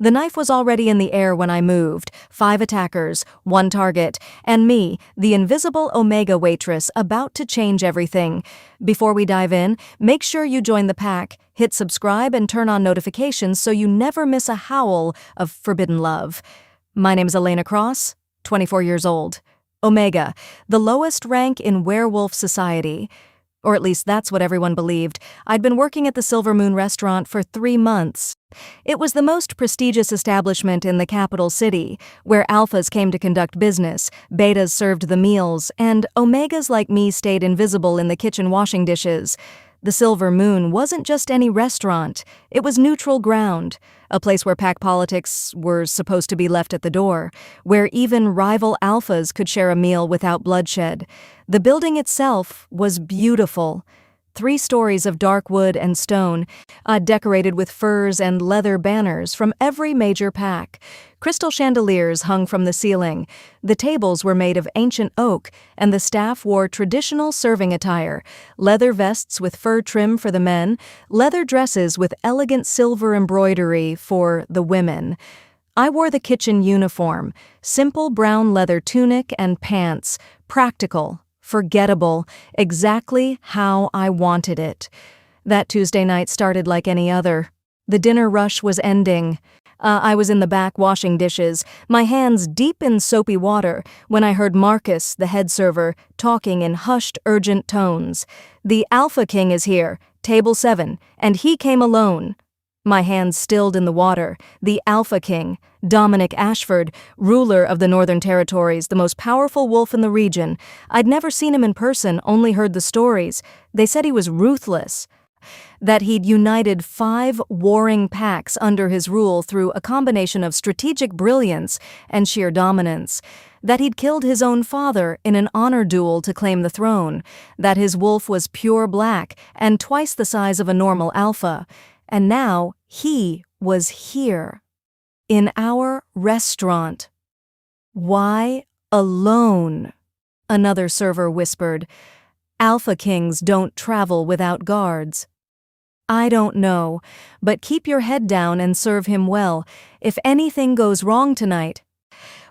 The knife was already in the air when I moved. 5 attackers, 1 target, and me, the invisible Omega Waitress, about to change everything. Before we dive in, make sure you join the pack, hit subscribe, and turn on notifications so you never miss a howl of forbidden love. My name's Elena Cross, 24 years old. Omega, the lowest rank in werewolf society. Or at least that's what everyone believed. I'd been working at the Silver Moon restaurant for 3 months. It was the most prestigious establishment in the capital city, where alphas came to conduct business, betas served the meals, and omegas like me stayed invisible in the kitchen washing dishes. The Silver Moon wasn't just any restaurant, it was neutral ground, a place where pack politics were supposed to be left at the door, where even rival alphas could share a meal without bloodshed. The building itself was beautiful. 3 stories of dark wood and stone, decorated with furs and leather banners from every major pack. Crystal chandeliers hung from the ceiling. The tables were made of ancient oak, and the staff wore traditional serving attire: leather vests with fur trim for the men, leather dresses with elegant silver embroidery for the women. I wore the kitchen uniform, simple brown leather tunic and pants, practical, forgettable, exactly how I wanted it. That Tuesday night started like any other. The dinner rush was ending. I was in the back washing dishes, my hands deep in soapy water, when I heard Marcus, the head server, talking in hushed, urgent tones. "The Alpha King is here, table 7, and he came alone." My hands stilled in the water. The Alpha King, Dominic Ashford, ruler of the Northern Territories, the most powerful wolf in the region. I'd never seen him in person, only heard the stories. They said he was ruthless. That he'd united 5 warring packs under his rule through a combination of strategic brilliance and sheer dominance. That he'd killed his own father in an honor duel to claim the throne. That his wolf was pure black and twice the size of a normal alpha. And now he was here, in our restaurant. "Why alone?" another server whispered. "Alpha Kings don't travel without guards." "I don't know, but keep your head down and serve him well. If anything goes wrong tonight,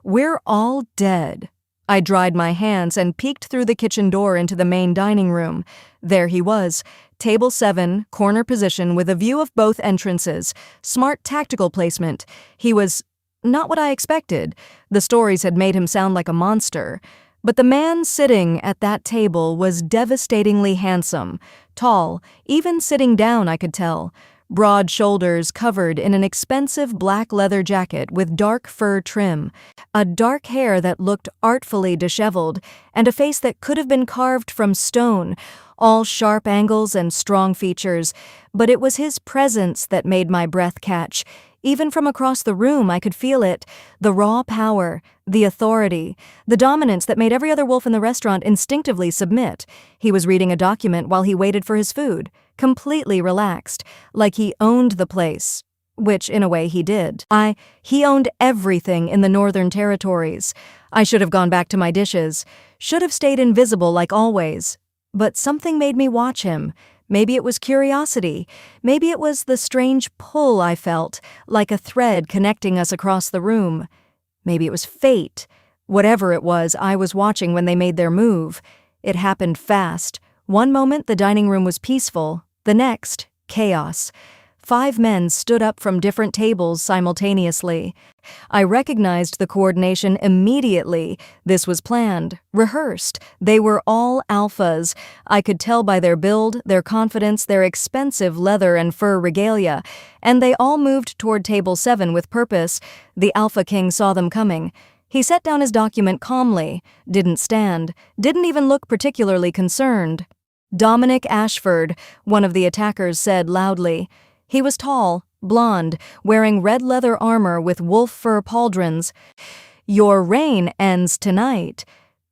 we're all dead." I dried my hands and peeked through the kitchen door into the main dining room. There he was, table 7, corner position with a view of both entrances. Smart tactical placement. He was not what I expected. The stories had made him sound like a monster. But the man sitting at that table was devastatingly handsome. Tall, even sitting down I could tell. Broad shoulders covered in an expensive black leather jacket with dark fur trim, a dark hair that looked artfully disheveled, and a face that could have been carved from stone, all sharp angles and strong features. But it was his presence that made my breath catch. Even from across the room I could feel it, the raw power, the authority, the dominance that made every other wolf in the restaurant instinctively submit. He was reading a document while he waited for his food, completely relaxed, like he owned the place, which in a way he did. He owned everything in the Northern Territories. I should have gone back to my dishes, should have stayed invisible like always. But something made me watch him. Maybe it was curiosity. Maybe it was the strange pull I felt, like a thread connecting us across the room. Maybe it was fate. Whatever it was, I was watching when they made their move. It happened fast. One moment the dining room was peaceful, the next, chaos. 5 men stood up from different tables simultaneously. I recognized the coordination immediately. This was planned, rehearsed. They were all alphas. I could tell by their build, their confidence, their expensive leather and fur regalia. And they all moved toward table 7 with purpose. The Alpha King saw them coming. He set down his document calmly, didn't stand, didn't even look particularly concerned. "Dominic Ashford," one of the attackers said loudly. He was tall, blonde, wearing red leather armor with wolf fur pauldrons. "Your reign ends tonight.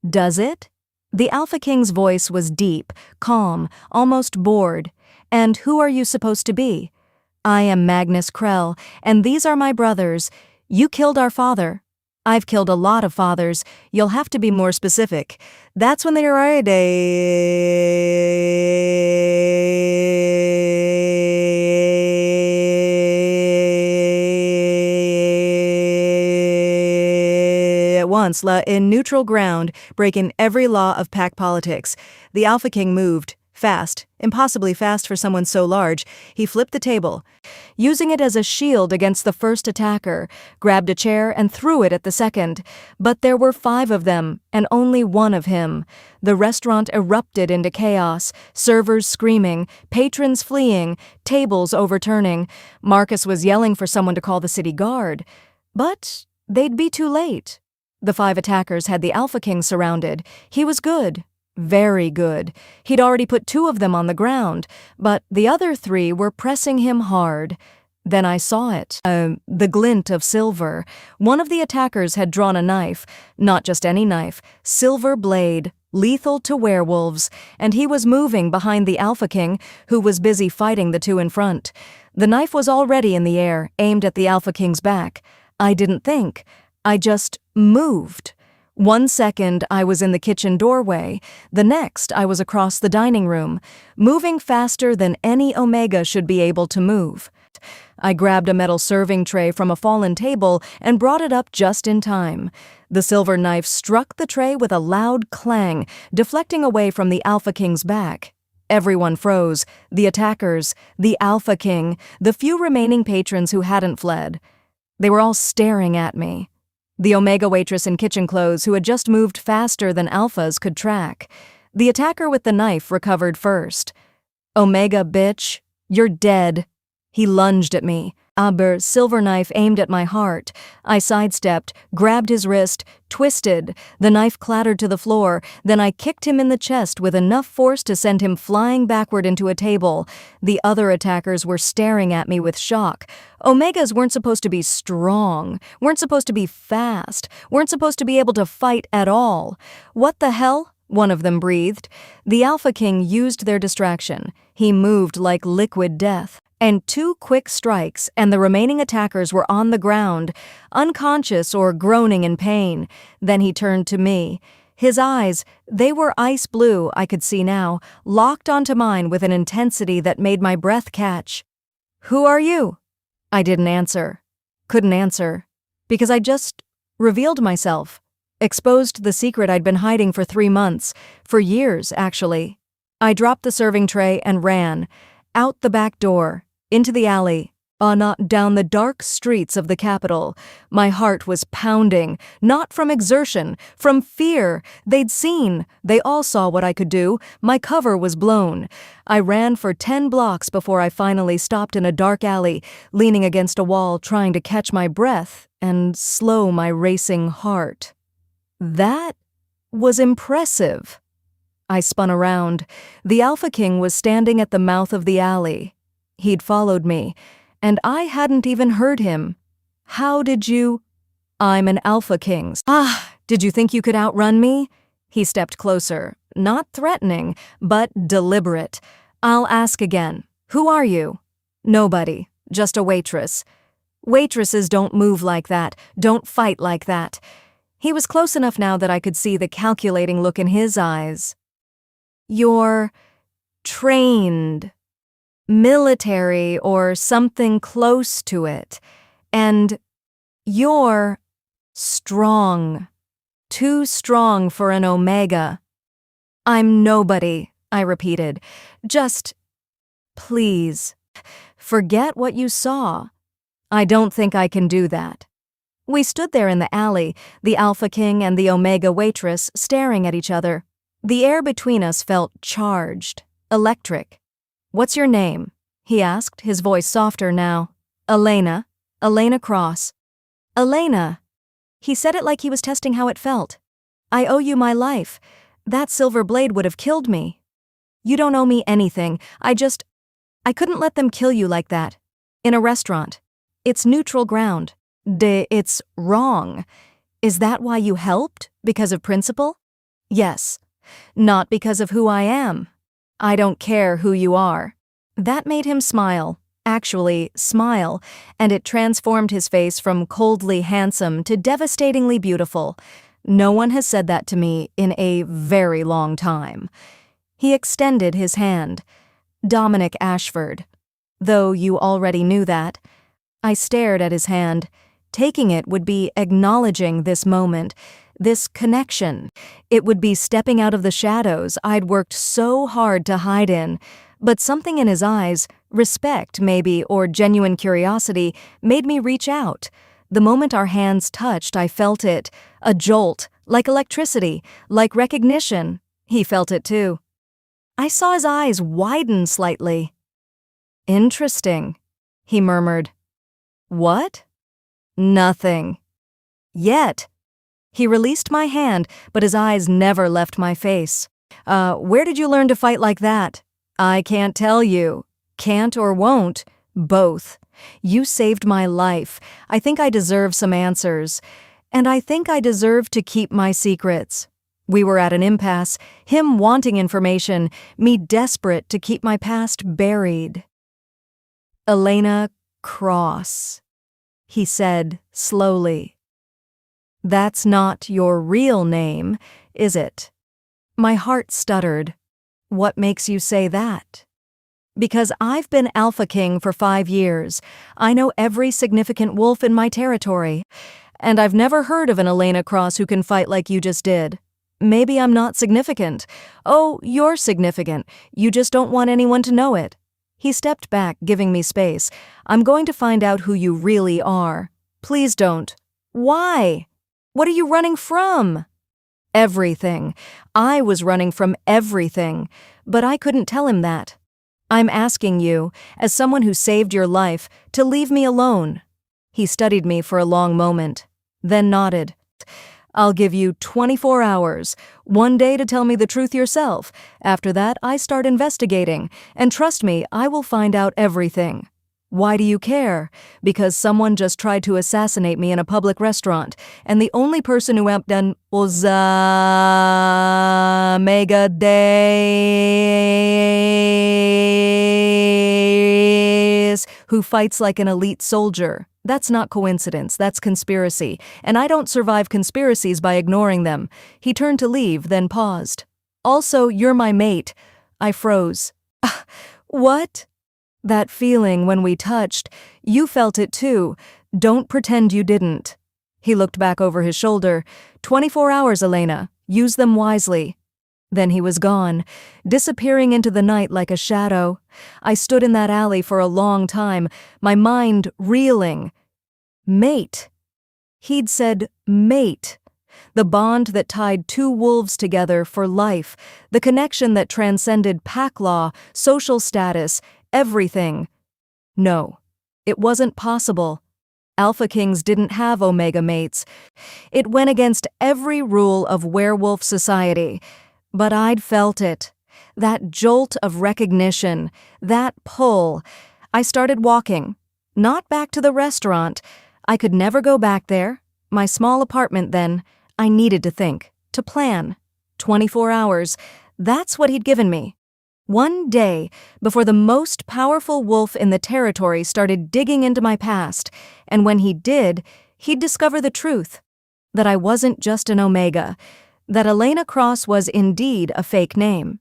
Does it?" The Alpha King's voice was deep, calm, almost bored. "And who are you supposed to be?" "I am Magnus Krell, and these are my brothers. You killed our father." "I've killed a lot of fathers. You'll have to be more specific." That's when they arrived. at once, in neutral ground, breaking every law of pack politics. The Alpha King moved. Fast, impossibly fast for someone so large. He flipped the table, using it as a shield against the first attacker, grabbed a chair and threw it at the second. But there were 5 of them, and only 1 of him. The restaurant erupted into chaos, servers screaming, patrons fleeing, tables overturning. Marcus was yelling for someone to call the city guard. But they'd be too late. The 5 attackers had the Alpha King surrounded. He was good. Very good. He'd already put 2 of them on the ground, but the other 3 were pressing him hard. Then I saw it. The glint of silver. One of the attackers had drawn a knife. Not just any knife. Silver blade. Lethal to werewolves. And he was moving behind the Alpha King, who was busy fighting the 2 in front. The knife was already in the air, aimed at the Alpha King's back. I didn't think. I just moved. 1 second, I was in the kitchen doorway. The next, I was across the dining room, moving faster than any Omega should be able to move. I grabbed a metal serving tray from a fallen table and brought it up just in time. The silver knife struck the tray with a loud clang, deflecting away from the Alpha King's back. Everyone froze. The attackers, the Alpha King, the few remaining patrons who hadn't fled. They were all staring at me. The Omega waitress in kitchen clothes who had just moved faster than Alphas could track. The attacker with the knife recovered first. Omega, bitch, you're dead. He lunged at me. Aber, silver knife aimed at my heart. I sidestepped, grabbed his wrist, twisted. The knife clattered to the floor. Then I kicked him in the chest with enough force to send him flying backward into a table. The other attackers were staring at me with shock. Omegas weren't supposed to be strong, weren't supposed to be fast, weren't supposed to be able to fight at all. What the hell? One of them breathed. The Alpha King used their distraction. He moved like liquid death. And 2 quick strikes, and the remaining attackers were on the ground, unconscious or groaning in pain. Then he turned to me. His eyes, they were ice blue, I could see now, locked onto mine with an intensity that made my breath catch. "Who are you?" I didn't answer. Couldn't answer. Because I just revealed myself. Exposed the secret I'd been hiding for 3 months. For years, actually. I dropped the serving tray and ran. Out the back door. Into the alley, down the dark streets of the capital. My heart was pounding, not from exertion, from fear. They'd seen. They all saw what I could do. My cover was blown. I ran for 10 blocks before I finally stopped in a dark alley, leaning against a wall, trying to catch my breath and slow my racing heart. That was impressive. I spun around. The Alpha King was standing at the mouth of the alley. He'd followed me, and I hadn't even heard him. "How did you—" "I'm an Alpha King." "Ah, did you think you could outrun me?" He stepped closer, not threatening, but deliberate. "I'll ask again. Who are you?" "Nobody, just a waitress." "Waitresses don't move like that, don't fight like that." He was close enough now that I could see the calculating look in his eyes. "You're trained. Military or something close to it. And you're strong. Too strong for an Omega." "I'm nobody," I repeated. "Just, please, forget what you saw." "I don't think I can do that." We stood there in the alley, the Alpha King and the Omega waitress staring at each other. The air between us felt charged, electric. "What's your name?" he asked, his voice softer now. "Elena. Elena Cross." "Elena." He said it like he was testing how it felt. "I owe you my life. That silver blade would have killed me." "You don't owe me anything. I couldn't let them kill you like that. In a restaurant. It's neutral ground. It's wrong. Is that why you helped? Because of principle?" "Yes. Not because of who I am. I don't care who you are." That made him smile, actually smile, and it transformed his face from coldly handsome to devastatingly beautiful. No one has said that to me in a very long time. He extended his hand. "Dominic Ashford. Though you already knew that." I stared at his hand. Taking it would be acknowledging this moment, this connection. It would be stepping out of the shadows I'd worked so hard to hide in. But something in his eyes, respect maybe, or genuine curiosity, made me reach out. The moment our hands touched, I felt it. A jolt, like electricity, like recognition. He felt it too. I saw his eyes widen slightly. "Interesting," he murmured. "What?" "Nothing. Yet." He released my hand, but his eyes never left my face. Where did you learn to fight like that?" "I can't tell you. Can't or won't. Both. You saved my life. I think I deserve some answers. And I think I deserve to keep my secrets." We were at an impasse, him wanting information, me desperate to keep my past buried. "Elena Cross," he said slowly. "That's not your real name, is it?" My heart stuttered. "What makes you say that?" "Because I've been Alpha King for 5 years. I know every significant wolf in my territory. And I've never heard of an Elena Cross who can fight like you just did. Maybe I'm not significant. Oh, you're significant. You just don't want anyone to know it." He stepped back, giving me space. "I'm going to find out who you really are." "Please don't." "Why? What are you running from?" "Everything. I was running from everything, but I couldn't tell him that. I'm asking you, as someone who saved your life, to leave me alone." He studied me for a long moment, then nodded. "I'll give you 24 hours, 1 day to tell me the truth yourself. After that, I start investigating, and trust me, I will find out everything." "Why do you care?" "Because someone just tried to assassinate me in a public restaurant, and the only person who done was Mega Days, who fights like an elite soldier. That's not coincidence, that's conspiracy, and I don't survive conspiracies by ignoring them." He turned to leave, then paused. "Also, you're my mate." I froze. "What?" "That feeling when we touched, you felt it too. Don't pretend you didn't." He looked back over his shoulder. 24 hours, Elena. Use them wisely." Then he was gone, disappearing into the night like a shadow. I stood in that alley for a long time, my mind reeling. Mate. He'd said mate. The bond that tied 2 wolves together for life, the connection that transcended pack law, social status, everything. No, it wasn't possible. Alpha Kings didn't have Omega mates. It went against every rule of werewolf society. But I'd felt it. That jolt of recognition, that pull. I started walking. Not back to the restaurant. I could never go back there. My small apartment then. I needed to think, to plan. 24 hours. That's what he'd given me. 1 day before the most powerful wolf in the territory started digging into my past. And when he did, he'd discover the truth. That I wasn't just an Omega. That Elena Cross was indeed a fake name.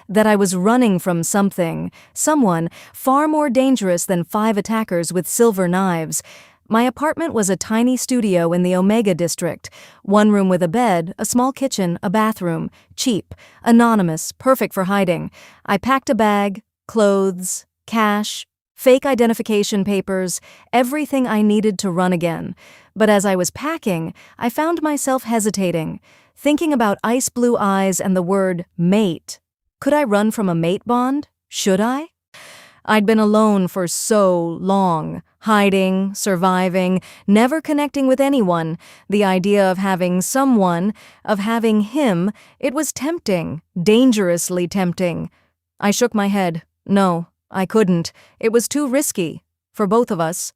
That I was running from something, someone far more dangerous than 5 attackers with silver knives. My apartment was a tiny studio in the Omega district. 1 room with a bed, a small kitchen, a bathroom. Cheap, anonymous, perfect for hiding. I packed a bag, clothes, cash, fake identification papers, everything I needed to run again. But as I was packing, I found myself hesitating, thinking about ice blue eyes and the word mate. Could I run from a mate bond? Should I? I'd been alone for so long, hiding, surviving, never connecting with anyone. The idea of having someone, of having him, it was tempting, dangerously tempting. I shook my head. No, I couldn't. It was too risky. For both of us.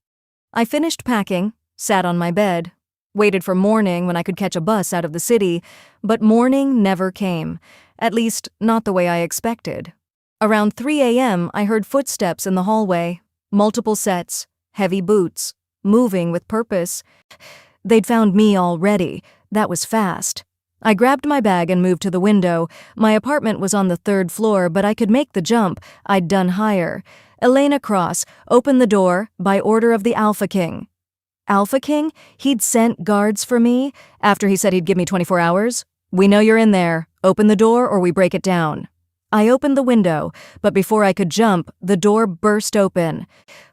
I finished packing, sat on my bed, waited for morning when I could catch a bus out of the city, but morning never came. At least, not the way I expected. Around 3 a.m., I heard footsteps in the hallway. Multiple sets, heavy boots, moving with purpose. They'd found me already. That was fast. I grabbed my bag and moved to the window. My apartment was on the 3rd floor, but I could make the jump. I'd done higher. Elena Cross, open the door, by order of the Alpha King. Alpha King? He'd sent guards for me after he said he'd give me 24 hours? We know you're in there. Open the door or we break it down. I opened the window, but before I could jump, the door burst open.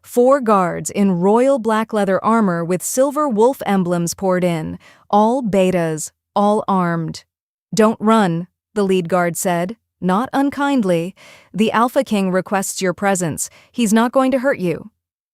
4 guards in royal black leather armor with silver wolf emblems poured in, all betas, all armed. Don't run, the lead guard said, not unkindly. The Alpha King requests your presence. He's not going to hurt you.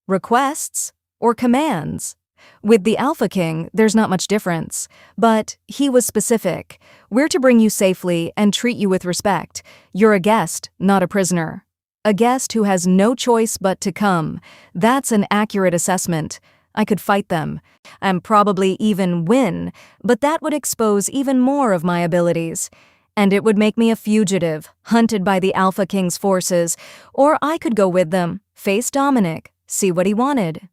Requests or commands? With the Alpha King, there's not much difference. But he was specific. We're to bring you safely and treat you with respect. You're a guest, not a prisoner. A guest who has no choice but to come. That's an accurate assessment. I could fight them, and probably even win, but that would expose even more of my abilities. And it would make me a fugitive, hunted by the Alpha King's forces, or I could go with them, face Dominic, see what he wanted.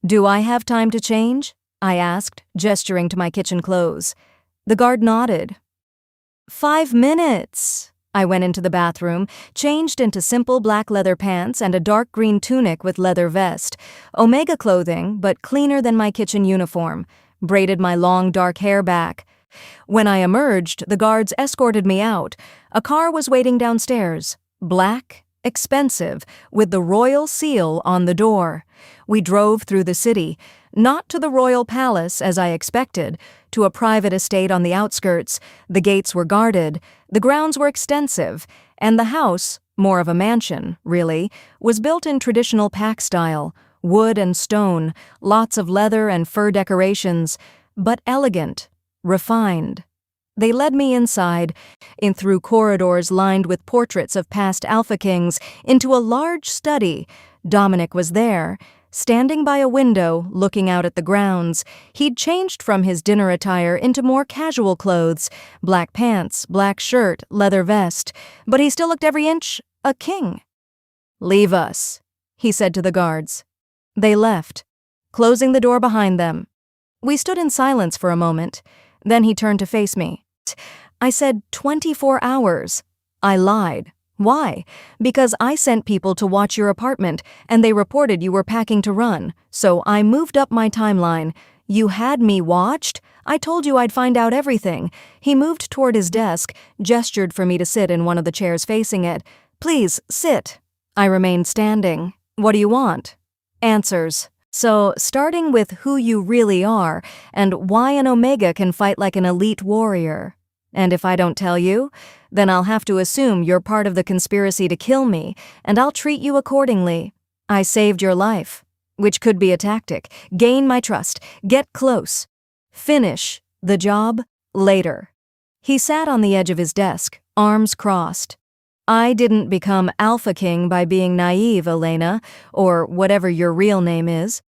Do I have time to change? I asked, gesturing to my kitchen clothes. The guard nodded. 5 minutes. I went into the bathroom, changed into simple black leather pants and a dark green tunic with leather vest, Omega clothing, but cleaner than my kitchen uniform, braided my long dark hair back. When I emerged, the guards escorted me out. A car was waiting downstairs, black, expensive, with the royal seal on the door. We drove through the city, not to the royal palace as I expected, to a private estate on the outskirts. The gates were guarded, the grounds were extensive, and the house, more of a mansion, really, was built in traditional pack style, wood and stone, lots of leather and fur decorations, but elegant, refined. They led me inside, in through corridors lined with portraits of past Alpha Kings, into a large study. Dominic was there, standing by a window, looking out at the grounds. He'd changed from his dinner attire into more casual clothes, black pants, black shirt, leather vest, but he still looked every inch a king. "Leave us," he said to the guards. They left, closing the door behind them. We stood in silence for a moment. Then he turned to face me. I said 24 hours. I lied. Why? Because I sent people to watch your apartment, and they reported you were packing to run, so I moved up my timeline. You had me watched? I told you I'd find out everything. He moved toward his desk, gestured for me to sit in one of the chairs facing it. Please, sit. I remained standing. What do you want? Answers. So, starting with who you really are, and why an Omega can fight like an elite warrior. And if I don't tell you, then I'll have to assume you're part of the conspiracy to kill me, and I'll treat you accordingly. I saved your life, which could be a tactic. Gain my trust, get close. Finish the job later. He sat on the edge of his desk, arms crossed. I didn't become Alpha King by being naive, Elena, or whatever your real name is.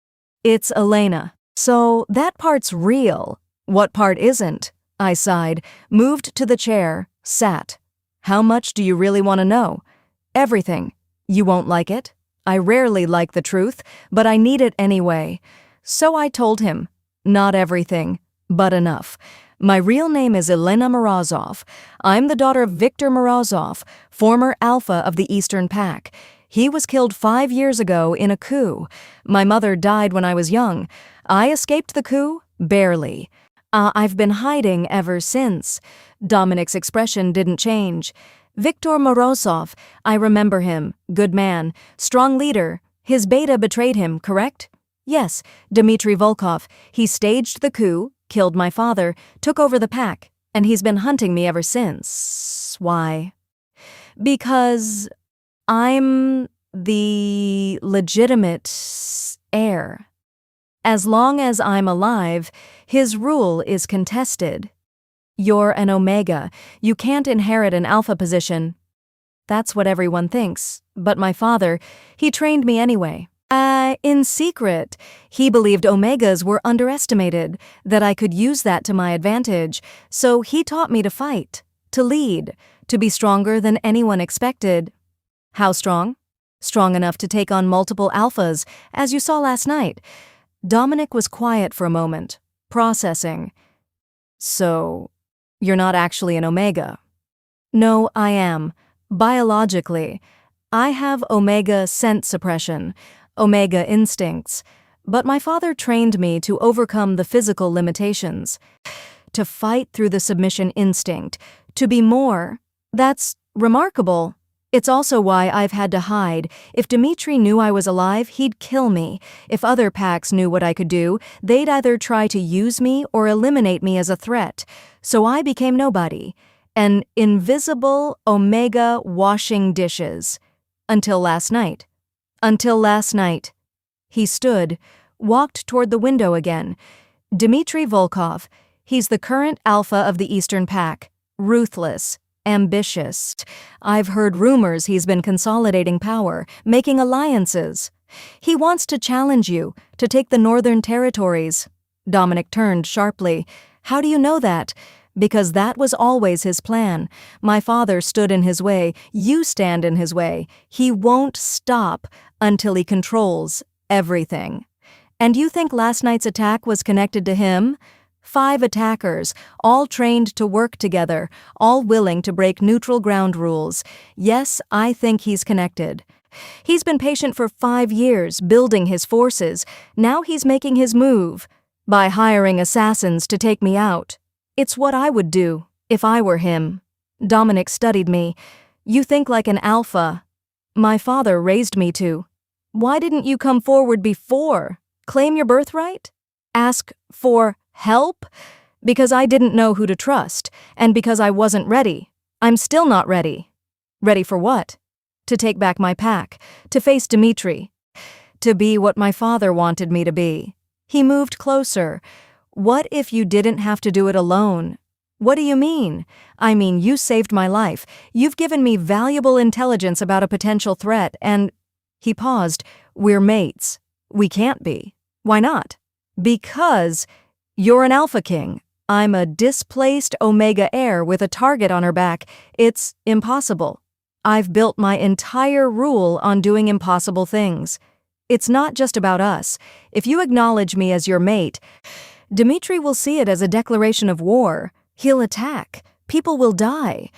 It's Elena. So that part's real. What part isn't? I sighed, moved to the chair, sat. How much do you really want to know? Everything. You won't like it? I rarely like the truth, but I need it anyway. So I told him, not everything, but enough. My real name is Elena Morozov. I'm the daughter of Victor Morozov, former Alpha of the Eastern Pack. He was killed 5 years ago in a coup. My mother died when I was young. I escaped the coup, barely. I've been hiding ever since. Dominic's expression didn't change. Victor Morozov, I remember him. Good man, strong leader. His beta betrayed him, correct? Yes, Dmitry Volkov. He staged the coup, killed my father, took over the pack, and he's been hunting me ever since. Why? Because I'm the legitimate heir. As long as I'm alive, his rule is contested. You're an Omega. You can't inherit an Alpha position. That's what everyone thinks. But my father, he trained me anyway. In secret. He believed Omegas were underestimated, that I could use that to my advantage. So he taught me to fight, to lead, to be stronger than anyone expected. How strong? Strong enough to take on multiple Alphas, as you saw last night. Dominic was quiet for a moment, processing. So, you're not actually an Omega? No, I am. Biologically. I have Omega scent suppression, Omega instincts. But my father trained me to overcome the physical limitations, to fight through the submission instinct, to be more. That's remarkable. It's also why I've had to hide. If Dmitri knew I was alive, he'd kill me. If other packs knew what I could do, they'd either try to use me or eliminate me as a threat. So I became nobody. An invisible Omega washing dishes. Until last night. Until last night. He stood, walked toward the window again. Dmitri Volkov. He's the current alpha of the Eastern Pack. Ruthless. Ambitious. I've heard rumors he's been consolidating power, making alliances. He wants to challenge you, to take the Northern Territories. Dominic turned sharply. How do you know that? Because that was always his plan. My father stood in his way. You stand in his way. He won't stop until he controls everything. And you think last night's attack was connected to him? 5 attackers, all trained to work together, all willing to break neutral ground rules. Yes, I think he's connected. He's been patient for 5 years, building his forces. Now he's making his move by hiring assassins to take me out. It's what I would do if I were him. Dominic studied me. You think like an alpha. My father raised me to. Why didn't you come forward before? Claim your birthright? Ask for help? Because I didn't know who to trust, and because I wasn't ready. I'm still not ready. Ready for what? To take back my pack, to face Dmitri, to be what my father wanted me to be. He moved closer. What if you didn't have to do it alone? What do you mean? I mean, you saved my life. You've given me valuable intelligence about a potential threat, and... He paused. We're mates. We can't be. Why not? Because... You're an Alpha King. I'm a displaced Omega heir with a target on her back. It's impossible. I've built my entire rule on doing impossible things. It's not just about us. If you acknowledge me as your mate, Dmitri will see it as a declaration of war. He'll attack. People will die.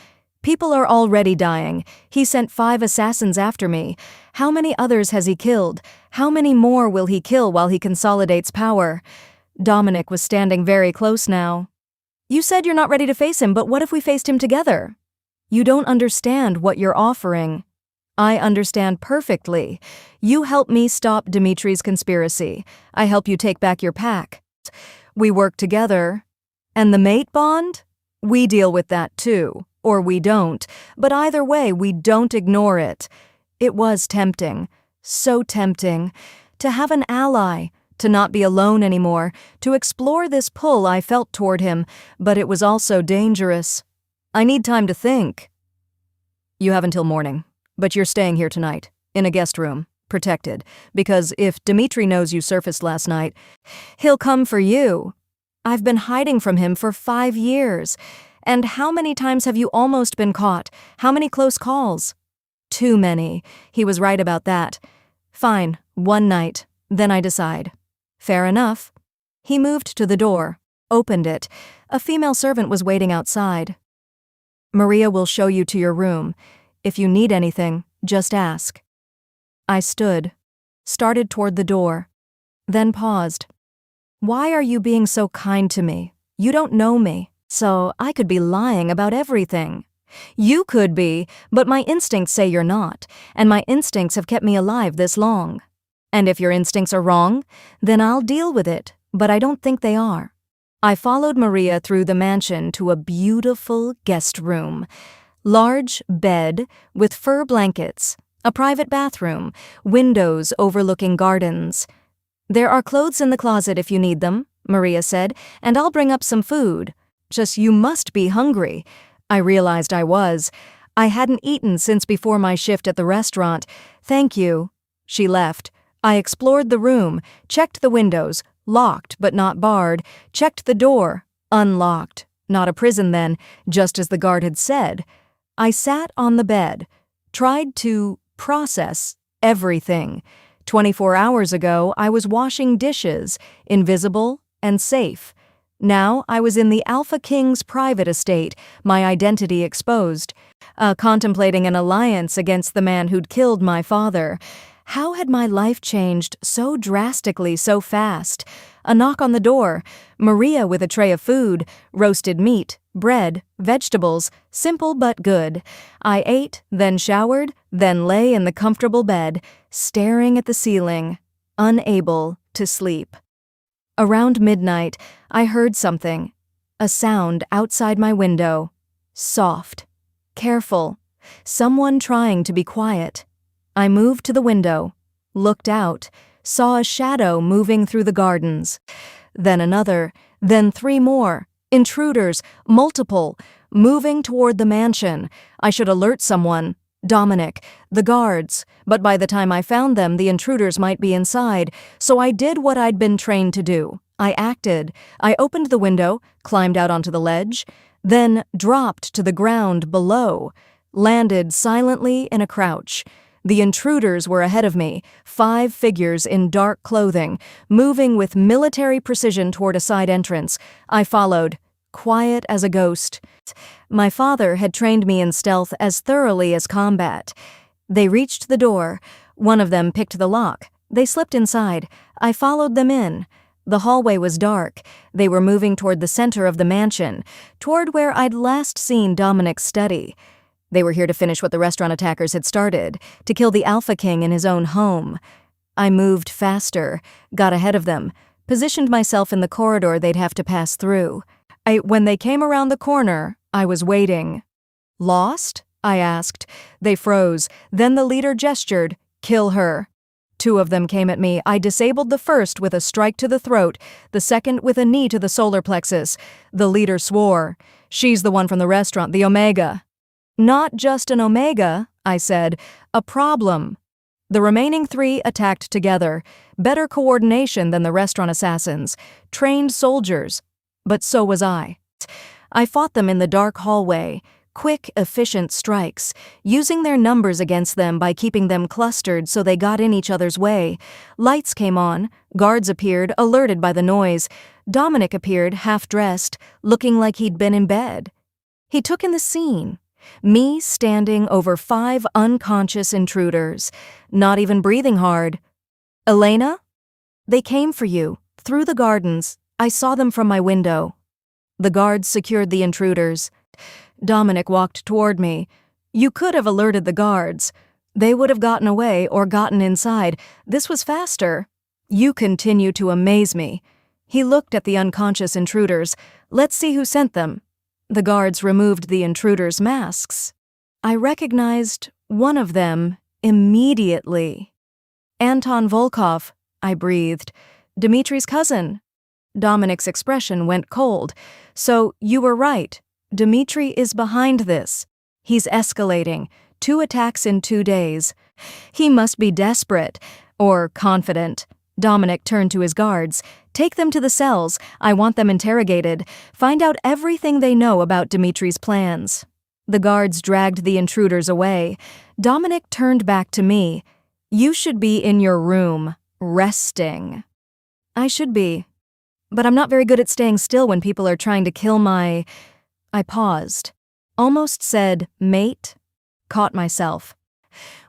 People are already dying. He sent 5 assassins after me. How many others has he killed? How many more will he kill while he consolidates power? Dominic was standing very close now. You said you're not ready to face him, but what if we faced him together? You don't understand what you're offering. I understand perfectly. You help me stop Dmitri's conspiracy. I help you take back your pack. We work together. And the mate bond? We deal with that too. Or we don't. But either way, we don't ignore it. It was tempting. So tempting. To have an ally. To not be alone anymore, to explore this pull I felt toward him, but it was also dangerous. I need time to think. You have until morning, but you're staying here tonight, in a guest room, protected, because if Dmitri knows you surfaced last night, he'll come for you. I've been hiding from him for 5 years, and how many times have you almost been caught? How many close calls? Too many. He was right about that. Fine, 1 night, then I decide. Fair enough. He moved to the door, opened it. A female servant was waiting outside. Maria will show you to your room. If you need anything, just ask. I stood, started toward the door, then paused. Why are you being so kind to me? You don't know me, so I could be lying about everything. You could be, but my instincts say you're not, and my instincts have kept me alive this long. And if your instincts are wrong, then I'll deal with it, but I don't think they are. I followed Maria through the mansion to a beautiful guest room. Large bed with fur blankets, a private bathroom, windows overlooking gardens. There are clothes in the closet if you need them, Maria said, and I'll bring up some food. Just you must be hungry. I realized I was. I hadn't eaten since before my shift at the restaurant. Thank you. She left. I explored the room, checked the windows, locked but not barred, checked the door, unlocked. Not a prison then, just as the guard had said. I sat on the bed, tried to process everything. 24 hours ago, I was washing dishes, invisible and safe. Now I was in the Alpha King's private estate, my identity exposed, contemplating an alliance against the man who'd killed my father. How had my life changed so drastically so fast? A knock on the door, Maria with a tray of food, roasted meat, bread, vegetables, simple but good. I ate, then showered, then lay in the comfortable bed, staring at the ceiling, unable to sleep. Around midnight, I heard something. A sound outside my window. Soft. Careful. Someone trying to be quiet. I moved to the window, looked out, saw a shadow moving through the gardens. Then another, then 3 more. Intruders, multiple, moving toward the mansion. I should alert someone. Dominic, the guards. But by the time I found them, the intruders might be inside, so I did what I'd been trained to do. I acted. I opened the window, climbed out onto the ledge, then dropped to the ground below, landed silently in a crouch. The intruders were ahead of me, 5 figures in dark clothing, moving with military precision toward a side entrance. I followed, quiet as a ghost. My father had trained me in stealth as thoroughly as combat. They reached the door. One of them picked the lock. They slipped inside. I followed them in. The hallway was dark. They were moving toward the center of the mansion, toward where I'd last seen Dominic's study. They were here to finish what the restaurant attackers had started, to kill the Alpha King in his own home. I moved faster, got ahead of them, positioned myself in the corridor they'd have to pass through. When they came around the corner, I was waiting. Lost? I asked. They froze. Then the leader gestured, "Kill her." 2 of them came at me. I disabled the first with a strike to the throat, the second with a knee to the solar plexus. The leader swore. "She's the one from the restaurant, the Omega." "Not just an Omega," I said, "a problem." The remaining 3 attacked together. Better coordination than the restaurant assassins. Trained soldiers. But so was I. I fought them in the dark hallway. Quick, efficient strikes, using their numbers against them by keeping them clustered so they got in each other's way. Lights came on. Guards appeared, alerted by the noise. Dominic appeared, half-dressed, looking like he'd been in bed. He took in the scene. Me standing over 5 unconscious intruders, not even breathing hard. "Elena? They came for you, through the gardens. I saw them from my window." The guards secured the intruders. Dominic walked toward me. "You could have alerted the guards. They would have gotten away or gotten inside. This was faster. You continue to amaze me." He looked at the unconscious intruders. "Let's see who sent them." The guards removed the intruders' masks. I recognized one of them immediately. "Anton Volkov," I breathed. "Dimitri's cousin." Dominic's expression went cold. "So you were right. Dimitri is behind this. He's escalating. 2 attacks in 2 days. He must be desperate, or confident." Dominic turned to his guards. "Take them to the cells. I want them interrogated. Find out everything they know about Dimitri's plans." The guards dragged the intruders away. Dominic turned back to me. "You should be in your room, resting." "I should be. But I'm not very good at staying still when people are trying to kill my—" I paused. Almost said, "mate." Caught myself.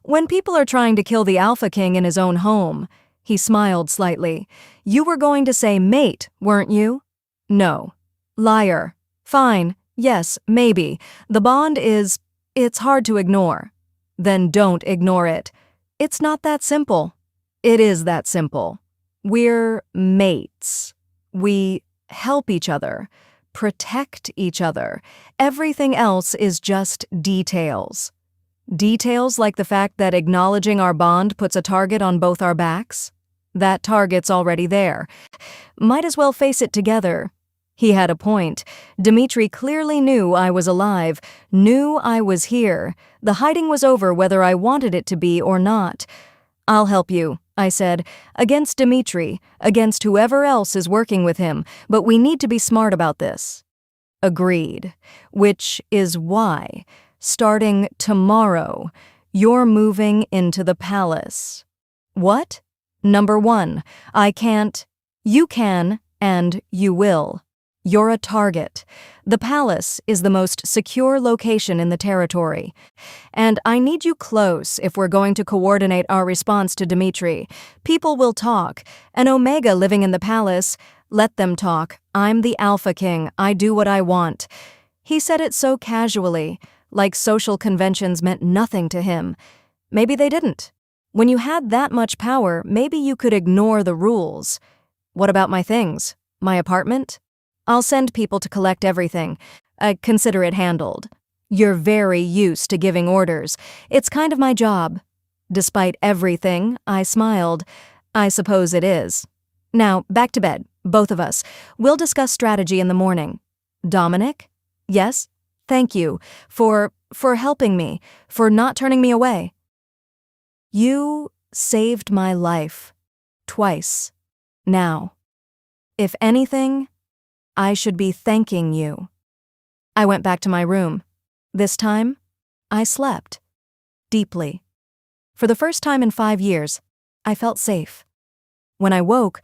"When people are trying to kill the Alpha King in his own home." He smiled slightly. "You were going to say mate, weren't you?" "No." "Liar." "Fine. Yes, maybe. The bond is... it's hard to ignore." "Then don't ignore it." "It's not that simple." "It is that simple. We're mates. We help each other, protect each other. Everything else is just details." "Details like the fact that acknowledging our bond puts a target on both our backs?" "That target's already there. Might as well face it together." He had a point. Dimitri clearly knew I was alive, knew I was here. The hiding was over whether I wanted it to be or not. "I'll help you," I said, "against Dimitri, against whoever else is working with him, but we need to be smart about this." Agreed. Which is why, starting tomorrow, you're moving into the palace. What? Number 1, I can't. You can, and you will. You're a target. The palace is the most secure location in the territory. And I need you close if we're going to coordinate our response to Dimitri. People will talk. An Omega living in the palace, let them talk. I'm the Alpha King. I do what I want. He said it so casually, like social conventions meant nothing to him. Maybe they didn't. When you had that much power, maybe you could ignore the rules. What about my things? My apartment? I'll send people to collect everything. Consider it handled. You're very used to giving orders. It's kind of my job. Despite everything, I smiled. I suppose it is. Now, back to bed, both of us. We'll discuss strategy in the morning. Dominic? Yes? Thank you for helping me, for not turning me away. You saved my life. Twice. Now. If anything, I should be thanking you. I went back to my room. This time, I slept. Deeply. For the first time in 5 years, I felt safe. When I woke,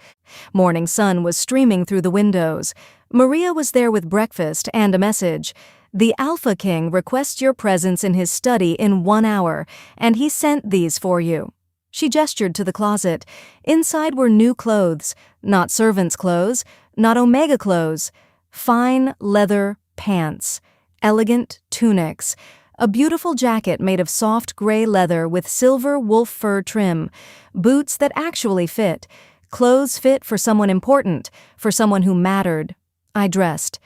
morning sun was streaming through the windows. Maria was there with breakfast and a message. The Alpha King requests your presence in his study in 1 hour, and he sent these for you. She gestured to the closet. Inside were new clothes, not servants' clothes, not Omega clothes, fine leather pants, elegant tunics, a beautiful jacket made of soft gray leather with silver wolf fur trim, boots that actually fit, clothes fit for someone important, for someone who mattered. I dressed.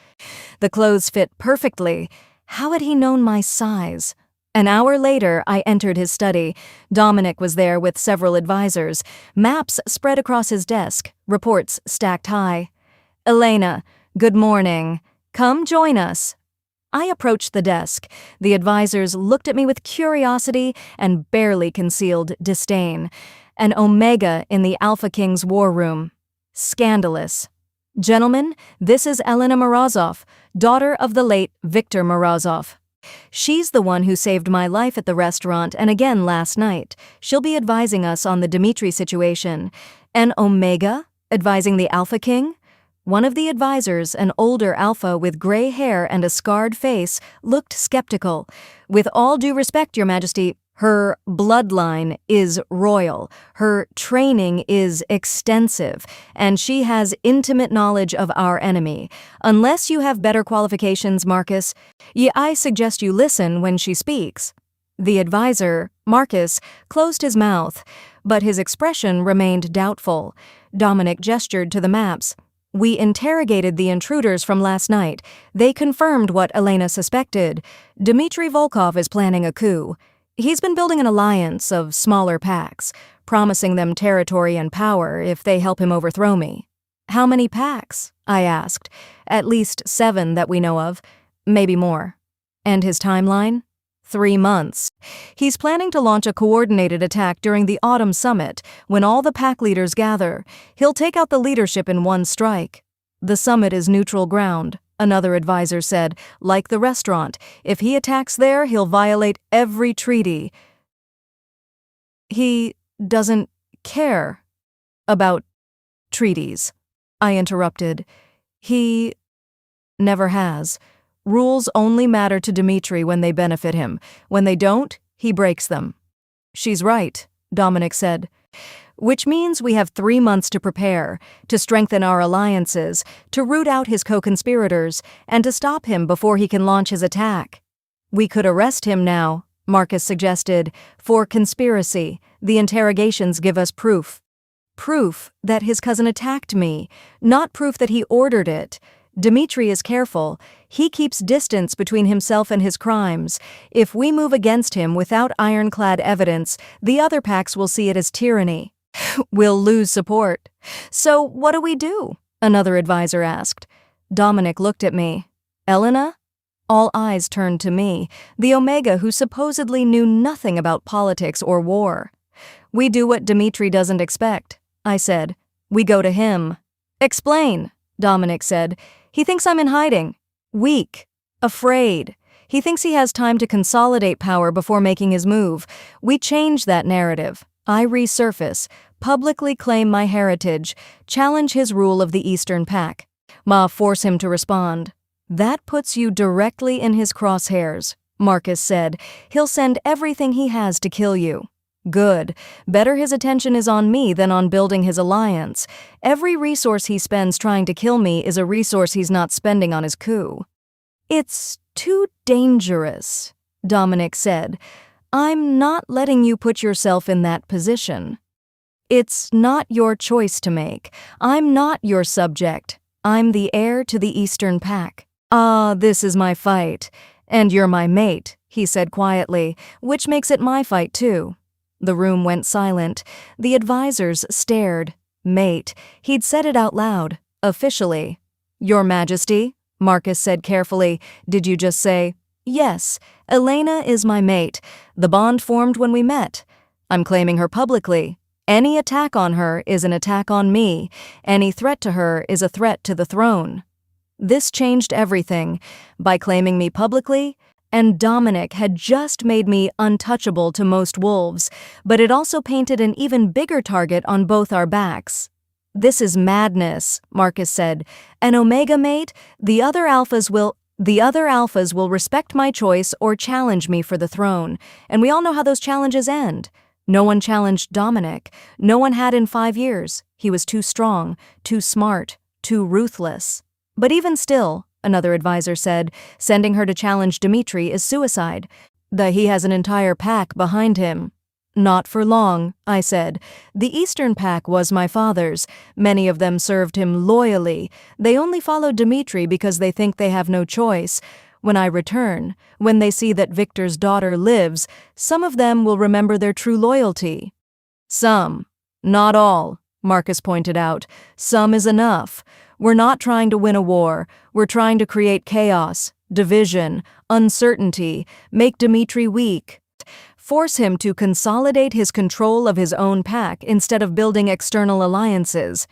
The clothes fit perfectly. How had he known my size? An hour later, I entered his study. Dominic was there with several advisors. Maps spread across his desk, reports stacked high. Elena, good morning. Come join us. I approached the desk. The advisors looked at me with curiosity and barely concealed disdain. An Omega in the Alpha King's war room. Scandalous. Gentlemen, this is Elena Morozov, daughter of the late Victor Morozov. She's the one who saved my life at the restaurant and again last night. She'll be advising us on the Dimitri situation. An Omega? Advising the Alpha King? One of the advisors, an older alpha with gray hair and a scarred face, looked skeptical. With all due respect, Your Majesty, her bloodline is royal, her training is extensive, and she has intimate knowledge of our enemy. Unless you have better qualifications, Marcus, I suggest you listen when she speaks. The advisor, Marcus, closed his mouth, but his expression remained doubtful. Dominic gestured to the maps. We interrogated the intruders from last night. They confirmed what Elena suspected. Dmitry Volkov is planning a coup. He's been building an alliance of smaller packs, promising them territory and power if they help him overthrow me. How many packs? I asked. At least 7 that we know of. Maybe more. And his timeline? 3 months. He's planning to launch a coordinated attack during the autumn summit, when all the pack leaders gather. He'll take out the leadership in one strike. The summit is neutral ground, another advisor said, like the restaurant. If he attacks there, he'll violate every treaty. He doesn't care about treaties, I interrupted. He never has. Rules only matter to Dimitri when they benefit him. When they don't, he breaks them. She's right, Dominic said. Which means we have 3 months to prepare, to strengthen our alliances, to root out his co-conspirators, and to stop him before he can launch his attack. We could arrest him now, Marcus suggested, for conspiracy. The interrogations give us proof. Proof that his cousin attacked me, not proof that he ordered it. Dimitri is careful. He keeps distance between himself and his crimes. If we move against him without ironclad evidence, the other packs will see it as tyranny. We'll lose support. So what do we do? Another advisor asked. Dominic looked at me. Elena? All eyes turned to me, the Omega who supposedly knew nothing about politics or war. We do what Dimitri doesn't expect, I said. We go to him. Explain, Dominic said. He thinks I'm in hiding. Weak. Afraid. He thinks he has time to consolidate power before making his move. We change that narrative. I resurface, publicly claim my heritage, challenge his rule of the Eastern Pack. Force him to respond. That puts you directly in his crosshairs, Marcus said. He'll send everything he has to kill you. Good. Better his attention is on me than on building his alliance. Every resource he spends trying to kill me is a resource he's not spending on his coup. It's too dangerous, Dominic said. I'm not letting you put yourself in that position. It's not your choice to make. I'm not your subject. I'm the heir to the Eastern Pack. This is my fight. And you're my mate, he said quietly, which makes it my fight too. The room went silent. The advisors stared. Mate. He'd said it out loud, officially. Your Majesty, Marcus said carefully. Did you just say, yes, Elena is my mate. The bond formed when we met. I'm claiming her publicly. Any attack on her is an attack on me. Any threat to her is a threat to the throne. This changed everything. By claiming me publicly, and Dominic had just made me untouchable to most wolves, but it also painted an even bigger target on both our backs. This is madness, Marcus said. An Omega mate, the other alphas will respect my choice or challenge me for the throne, and we all know how those challenges end. No one challenged Dominic. No one had in 5 years. He was too strong, too smart, too ruthless. But even still, another advisor said, sending her to challenge Dmitri is suicide. He has an entire pack behind him. Not for long, I said. The Eastern Pack was my father's. Many of them served him loyally. They only followed Dmitri because they think they have no choice. When I return, when they see that Victor's daughter lives, some of them will remember their true loyalty. Some. Not all, Marcus pointed out. Some is enough. We're not trying to win a war. We're trying to create chaos, division, uncertainty, make Dmitri weak. Force him to consolidate his control of his own pack instead of building external alliances.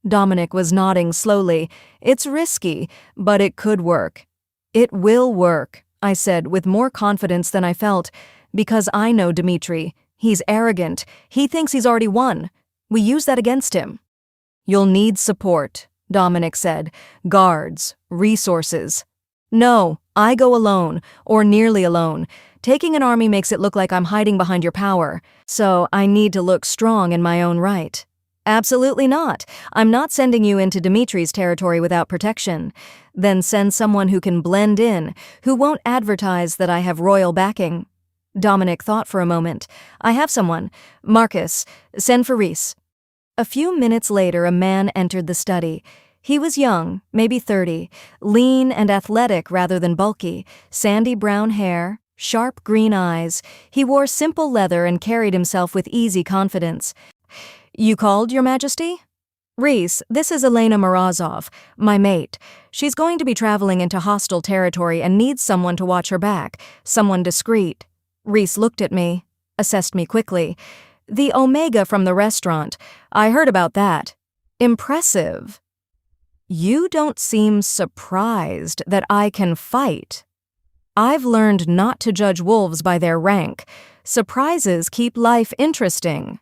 Dominic was nodding slowly. It's risky, but it could work. It will work, I said with more confidence than I felt, because I know Dmitri. He's arrogant. He thinks he's already won. We use that against him. You'll need support, Dominic said. Guards, resources. No, I go alone, or nearly alone. Taking an army makes it look like I'm hiding behind your power, so I need to look strong in my own right. Absolutely not. I'm not sending you into Dmitri's territory without protection. Then send someone who can blend in, who won't advertise that I have royal backing. Dominic thought for a moment. I have someone. Marcus, send for Reese. A few minutes later, a man entered the study. He was young, maybe 30, lean and athletic rather than bulky, sandy brown hair, sharp green eyes. He wore simple leather and carried himself with easy confidence. You called, Your Majesty? Reese, this is Elena Morozov, my mate. She's going to be traveling into hostile territory and needs someone to watch her back, someone discreet. Reese looked at me, assessed me quickly. The Omega from the restaurant. I heard about that. Impressive. You don't seem surprised that I can fight. I've learned not to judge wolves by their rank. Surprises keep life interesting.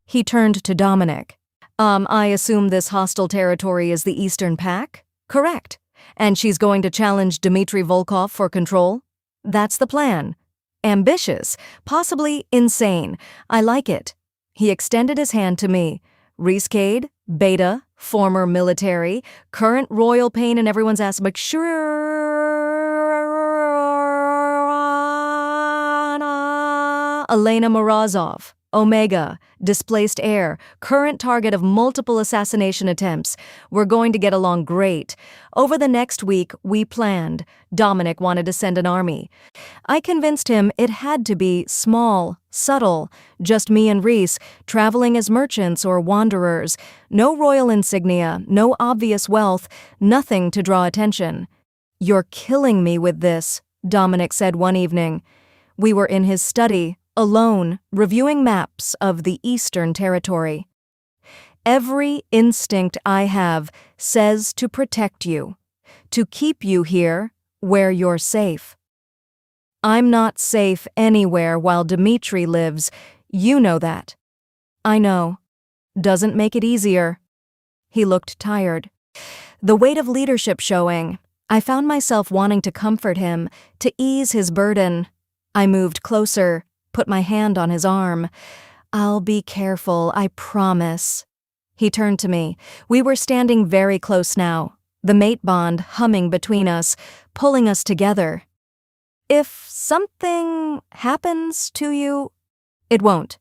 He turned to Dominic. I assume this hostile territory is the Eastern Pack? Correct. And she's going to challenge Dmitri Volkov for control? That's the plan. Ambitious, possibly insane. I like it. He extended his hand to me. Reese Cade, Beta, former military, current royal pain in everyone's ass, but sure. Elena Morozov, Omega, displaced heir, current target of multiple assassination attempts. We're going to get along great. Over the next week, we planned. Dominic wanted to send an army. I convinced him it had to be small, subtle, just me and Reese, traveling as merchants or wanderers. No royal insignia, no obvious wealth, nothing to draw attention. You're killing me with this, Dominic said one evening. We were in his study, alone, reviewing maps of the Eastern Territory. Every instinct I have says to protect you, to keep you here where you're safe. I'm not safe anywhere while Dmitri lives. You know that. I know. Doesn't make it easier. He looked tired. the weight of leadership showing. I found myself wanting to comfort him, to ease his burden. I moved closer, put my hand on his arm. "I'll be careful, I promise." He turned to me. We were standing very close now, the mate bond humming between us, pulling us together. "If something happens to you, it won't.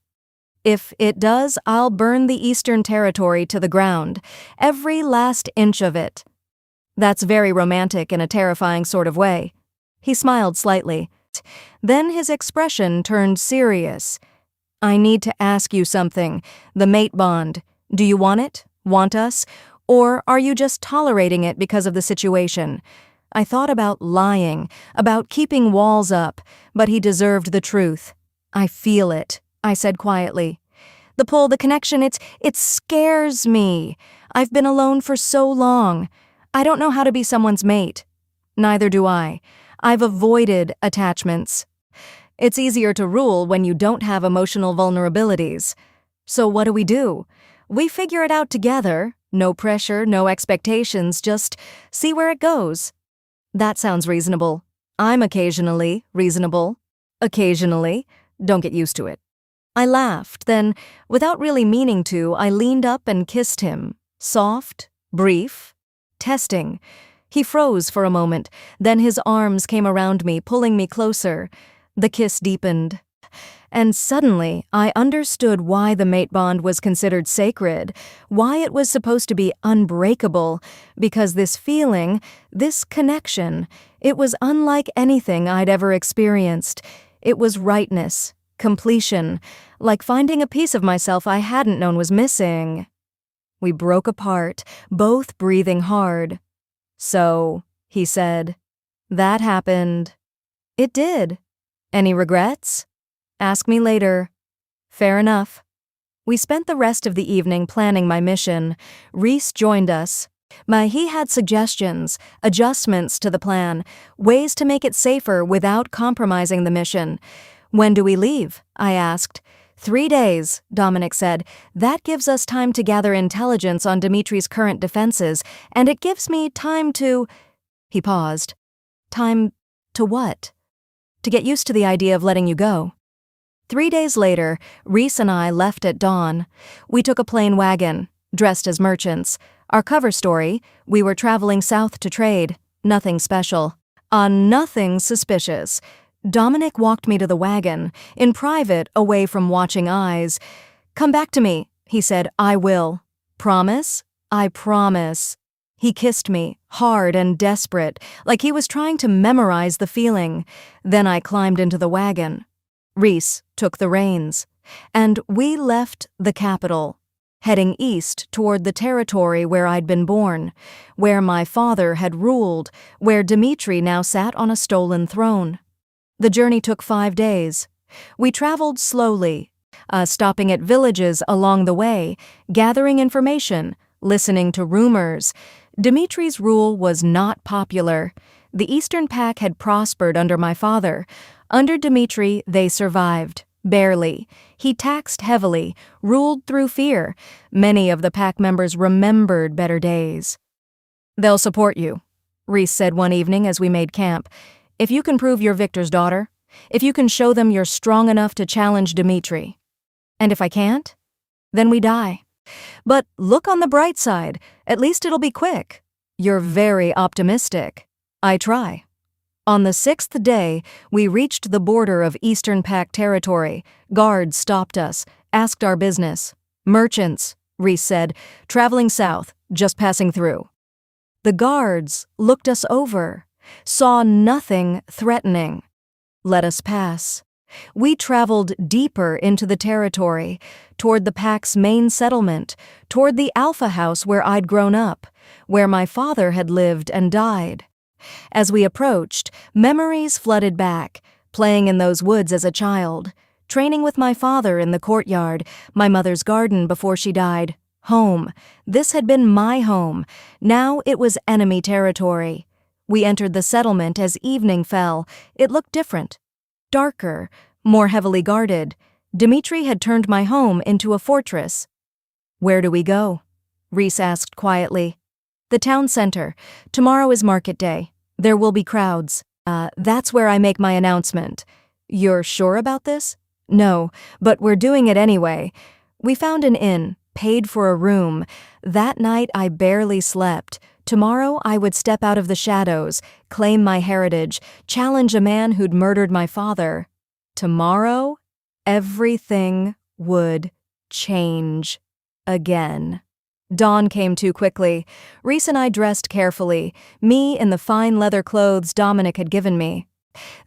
If it does, I'll burn the Eastern Territory to the ground, every last inch of it." That's very romantic in a terrifying sort of way. He smiled slightly. Then his expression turned serious. "I need to ask you something. The mate bond. Do you want it? Want us? Or are you just tolerating it because of the situation?" I thought about lying, about keeping walls up, but he deserved the truth. "I feel it," I said quietly. "The pull, the connection, it scares me. I've been alone for so long. I don't know how to be someone's mate." "Neither do I. I've avoided attachments. It's easier to rule when you don't have emotional vulnerabilities. So what do? We figure it out together. No pressure, no expectations, just see where it goes." "That sounds reasonable. I'm occasionally reasonable. Occasionally. Don't get used to it." I laughed, then, without really meaning to, I leaned up and kissed him. Soft, brief, testing. He froze for a moment, then his arms came around me, pulling me closer. The kiss deepened. And suddenly, I understood why the mate bond was considered sacred, why it was supposed to be unbreakable, because this feeling, this connection, it was unlike anything I'd ever experienced. It was rightness, completion, like finding a piece of myself I hadn't known was missing. We broke apart, both breathing hard. "So," he said, "that happened." "It did. Any regrets?" "Ask me later." "Fair enough." We spent the rest of the evening planning my mission. Reese joined us. He had suggestions, adjustments to the plan, ways to make it safer without compromising the mission. "When do we leave?" I asked. 3 days, Dominic said. "That gives us time to gather intelligence on Dimitri's current defenses, and it gives me time to—" He paused. "Time to what?" "To get used to the idea of letting you go." 3 days later, Reese and I left at dawn. We took a plain wagon, dressed as merchants. Our cover story, we were traveling south to trade. Nothing special. Nothing suspicious. Dominic walked me to the wagon, in private, away from watching eyes. "Come back to me," he said. "I will." "Promise?" "I promise." He kissed me, hard and desperate, like he was trying to memorize the feeling. Then I climbed into the wagon. Reese took the reins, and we left the capital, heading east toward the territory where I'd been born, where my father had ruled, where Dimitri now sat on a stolen throne. The journey took 5 days. We traveled slowly, stopping at villages along the way, gathering information, listening to rumors. Dimitri's rule was not popular. The Eastern Pack had prospered under my father. Under Dimitri, they survived. Barely. He taxed heavily, ruled through fear. Many of the pack members remembered better days. "They'll support you," Reese said one evening as we made camp. "If you can prove you're Victor's daughter, if you can show them you're strong enough to challenge Dimitri. And if I can't, then we die. But look on the bright side, at least it'll be quick." "You're very optimistic." "I try." On the 6th day, we reached the border of Eastern Pack territory. Guards stopped us, asked our business. "Merchants," Reese said, "traveling south, just passing through." The guards looked us over, saw nothing threatening. Let us pass. We traveled deeper into the territory, toward the Pack's main settlement, toward the Alpha House where I'd grown up, where my father had lived and died. As we approached, memories flooded back, playing in those woods as a child, training with my father in the courtyard, my mother's garden before she died. Home. This had been my home. Now it was enemy territory. We entered the settlement as evening fell. It looked different. Darker, more heavily guarded. Dimitri had turned my home into a fortress. "Where do we go?" Reese asked quietly. The town center. Tomorrow is market day. There will be crowds. That's where I make my announcement. You're sure about this? No, but we're doing it anyway. We found an inn, paid for a room. That night I barely slept. Tomorrow I would step out of the shadows, claim my heritage, challenge a man who'd murdered my father. Tomorrow, everything would change again. Dawn came too quickly. Reese and I dressed carefully, me in the fine leather clothes Dominic had given me.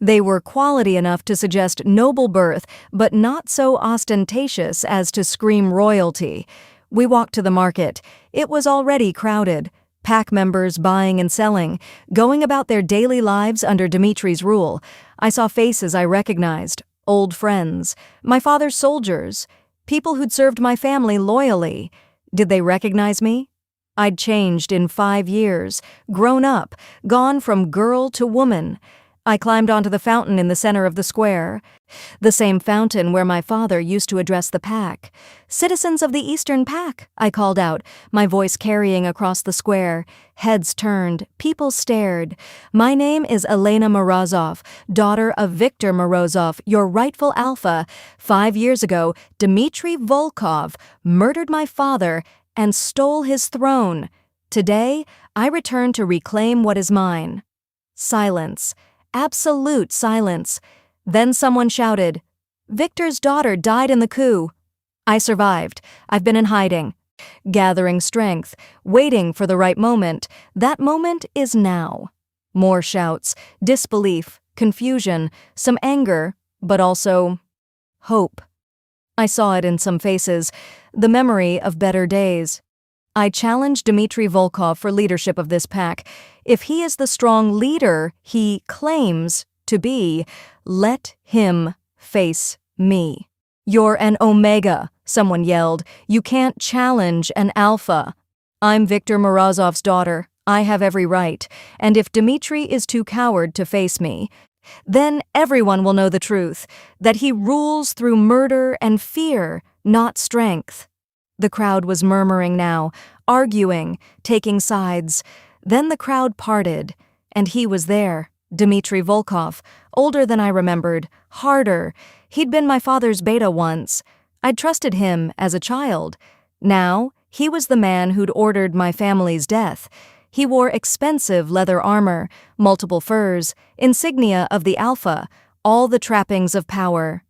They were quality enough to suggest noble birth, but not so ostentatious as to scream royalty. We walked to the market. It was already crowded. Pack members buying and selling, going about their daily lives under Dimitri's rule. I saw faces I recognized, old friends, my father's soldiers, people who'd served my family loyally. Did they recognize me? I'd changed in 5 years, grown up, gone from girl to woman. I climbed onto the fountain in the center of the square, the same fountain where my father used to address the pack. "Citizens of the Eastern Pack," I called out, my voice carrying across the square. Heads turned, people stared. "My name is Elena Morozov, daughter of Victor Morozov, your rightful alpha. 5 years ago, Dmitri Volkov murdered my father and stole his throne. Today, I return to reclaim what is mine." Silence. Absolute silence. Then someone shouted, "Victor's daughter died in the coup." I survived. I've been in hiding, gathering strength, waiting for the right moment. That moment is now. More shouts, disbelief, confusion, some anger, but also hope. I saw it in some faces, the memory of better days. I challenge Dmitri Volkov for leadership of this pack. If he is the strong leader he claims to be, let him face me. "You're an Omega," someone yelled. "You can't challenge an Alpha." "I'm Victor Morozov's daughter. I have every right. And if Dmitri is too coward to face me, then everyone will know the truth, that he rules through murder and fear, not strength." The crowd was murmuring now, arguing, taking sides. Then the crowd parted, and he was there, Dmitri Volkov, older than I remembered, harder. He'd been my father's beta once. I'd trusted him as a child. Now, he was the man who'd ordered my family's death. He wore expensive leather armor, multiple furs, insignia of the Alpha, all the trappings of power.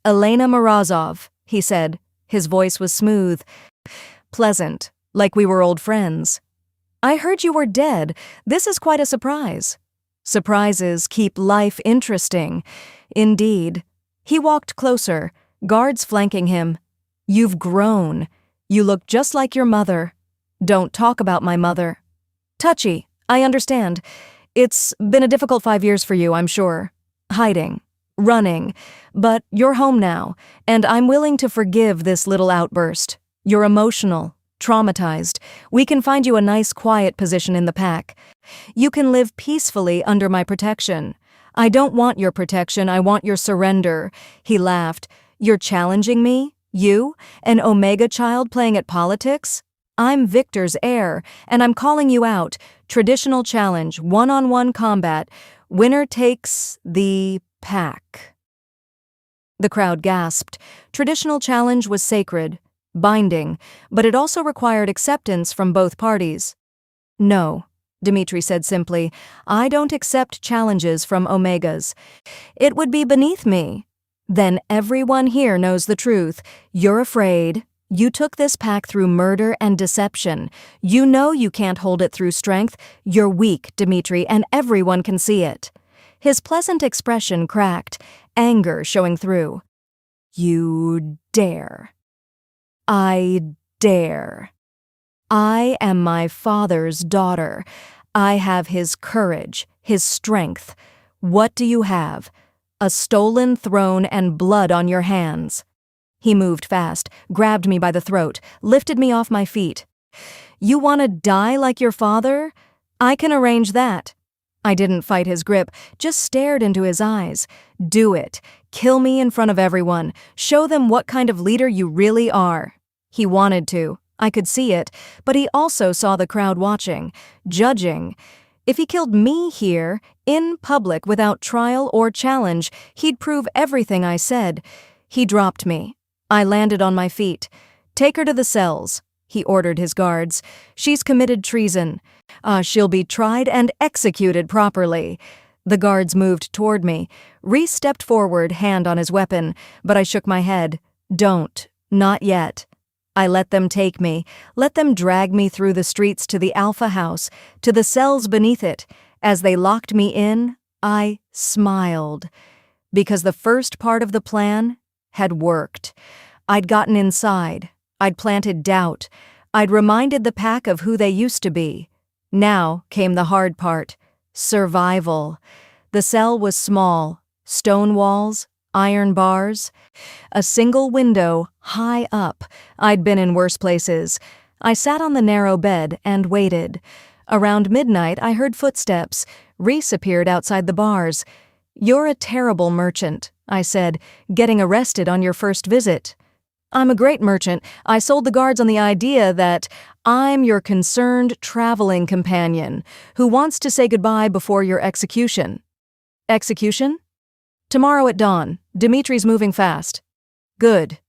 "Elena Morozov," he said. His voice was smooth, pleasant, like we were old friends. "I heard you were dead. This is quite a surprise." Surprises keep life interesting. Indeed. He walked closer, guards flanking him. "You've grown. You look just like your mother." "Don't talk about my mother." "Touchy, I understand. It's been a difficult 5 years for you, I'm sure. Hiding. Running, but you're home now, and I'm willing to forgive this little outburst. You're emotional, traumatized. We can find you a nice quiet position in the pack. You can live peacefully under my protection. I don't want your protection, I want your surrender." He laughed. "You're challenging me? You, an Omega child playing at politics? I'm Victor's heir, and I'm calling you out. Traditional challenge, one-on-one combat. Winner takes the pack." The crowd gasped. Traditional challenge was sacred, binding, but it also required acceptance from both parties. "No," Dmitri said simply, "I don't accept challenges from Omegas. It would be beneath me." "Then everyone here knows the truth. You're afraid. You took this pack through murder and deception. You know you can't hold it through strength. You're weak, Dmitri, and everyone can see it." His pleasant expression cracked, anger showing through. "You dare." "I dare. I am my father's daughter. I have his courage, his strength. What do you have? A stolen throne and blood on your hands." He moved fast, grabbed me by the throat, lifted me off my feet. "You want to die like your father? I can arrange that." I didn't fight his grip, just stared into his eyes. "Do it. Kill me in front of everyone. Show them what kind of leader you really are." He wanted to. I could see it, but he also saw the crowd watching, judging. If he killed me here, in public without trial or challenge, he'd prove everything I said. He dropped me. I landed on my feet. "Take her to the cells," he ordered his guards. "She's committed treason. She'll be tried and executed properly." The guards moved toward me. Reese stepped forward, hand on his weapon, but I shook my head. "Don't. Not yet." I let them take me, let them drag me through the streets to the Alpha House, to the cells beneath it. As they locked me in, I smiled. Because the first part of the plan had worked. I'd gotten inside. I'd planted doubt. I'd reminded the pack of who they used to be. Now came the hard part. Survival. The cell was small. Stone walls, iron bars. A single window, high up. I'd been in worse places. I sat on the narrow bed and waited. Around midnight, I heard footsteps. Reese appeared outside the bars. "You're a terrible merchant," I said, "getting arrested on your first visit." "I'm a great merchant. I sold the guards on the idea that I'm your concerned traveling companion who wants to say goodbye before your execution." "Execution?" "Tomorrow at dawn. Dimitri's moving fast." "Good.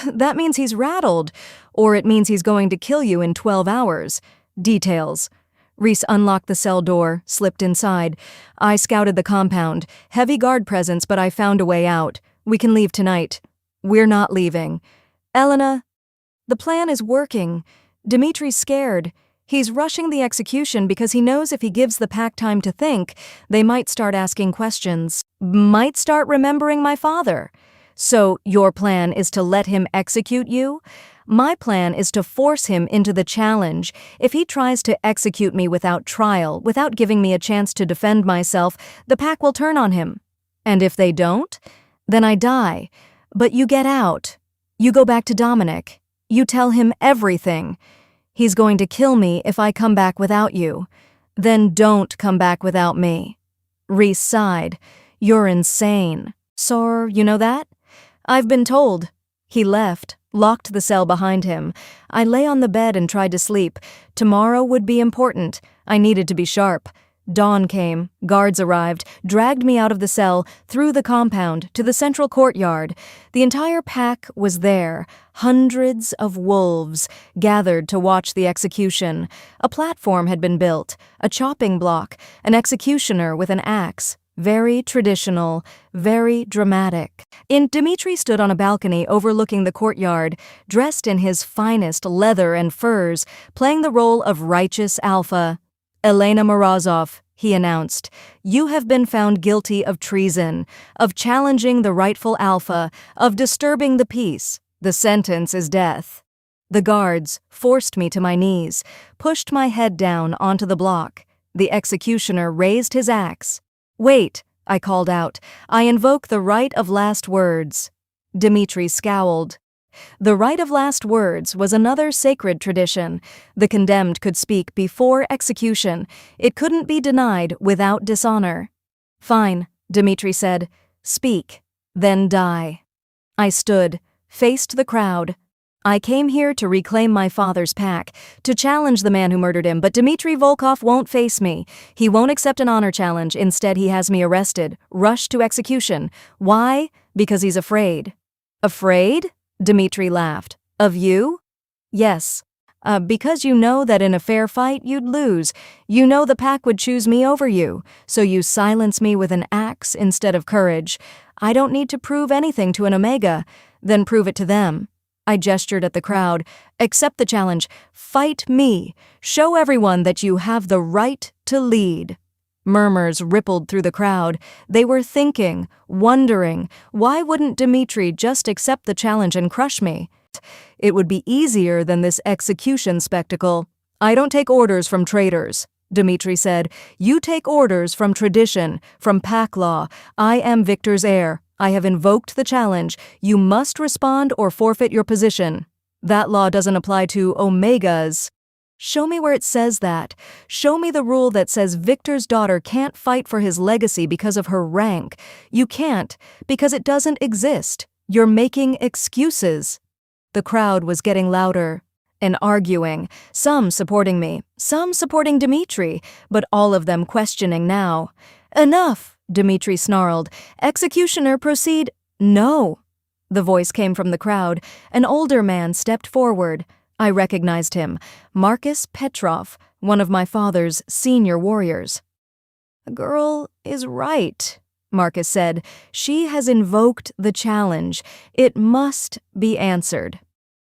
That means he's rattled. Or it means he's going to kill you in 12 hours. Details." Reese unlocked the cell door, slipped inside. I scouted the compound. Heavy guard presence, but I found a way out. "We can leave tonight." "We're not leaving." "Elena, the plan is working. Dimitri's scared. He's rushing the execution because he knows if he gives the pack time to think, they might start asking questions. Might start remembering my father. So your plan is to let him execute you? My plan is to force him into the challenge. If he tries to execute me without trial, without giving me a chance to defend myself, the pack will turn on him. And if they don't, then I die. But you get out. You go back to Dominic. You tell him everything. He's going to kill me if I come back without you. Then don't come back without me." Reese sighed. "You're insane." "So, you know that?" "I've been told." He left, locked the cell behind him. I lay on the bed and tried to sleep. Tomorrow would be important. I needed to be sharp. Dawn came, guards arrived, dragged me out of the cell, through the compound, to the central courtyard. The entire pack was there, hundreds of wolves, gathered to watch the execution. A platform had been built, a chopping block, an executioner with an axe. Very traditional, very dramatic. Dimitri stood on a balcony overlooking the courtyard, dressed in his finest leather and furs, playing the role of righteous alpha. "Elena Morozov," he announced, "you have been found guilty of treason, of challenging the rightful alpha, of disturbing the peace. The sentence is death." The guards forced me to my knees, pushed my head down onto the block. The executioner raised his axe. "Wait," I called out. "I invoke the right of last words." Dimitri scowled. The right of last words was another sacred tradition. The condemned could speak before execution. It couldn't be denied without dishonor. "Fine," Dimitri said. "Speak, then die." I stood, faced the crowd. "I came here to reclaim my father's pack, to challenge the man who murdered him, but Dmitri Volkov won't face me. He won't accept an honor challenge. Instead, he has me arrested, rushed to execution. Why? Because he's afraid." "Afraid?" Dmitri laughed. "Of you?" "Yes. Because you know that in a fair fight you'd lose. You know the pack would choose me over you, so you silence me with an axe instead of courage. I don't need to prove anything to an Omega. Then prove it to them." I gestured at the crowd. "Accept the challenge. Fight me. Show everyone that you have the right to lead." Murmurs rippled through the crowd. They were thinking, wondering, why wouldn't Dmitri just accept the challenge and crush me? It would be easier than this execution spectacle. "I don't take orders from traitors," Dmitri said. "You take orders from tradition, from pack law. I am Victor's heir. I have invoked the challenge. You must respond or forfeit your position. That law doesn't apply to Omegas." "Show me where it says that. Show me the rule that says Victor's daughter can't fight for his legacy because of her rank. You can't, because it doesn't exist. You're making excuses." The crowd was getting louder. and arguing, some supporting me, some supporting Dmitri, but all of them questioning now. "Enough," Dmitri snarled. "Executioner, proceed." "No." The voice came from the crowd. An older man stepped forward. I recognized him, Marcus Petrov, one of my father's senior warriors. "The girl is right," Marcus said. "She has invoked the challenge. It must be answered."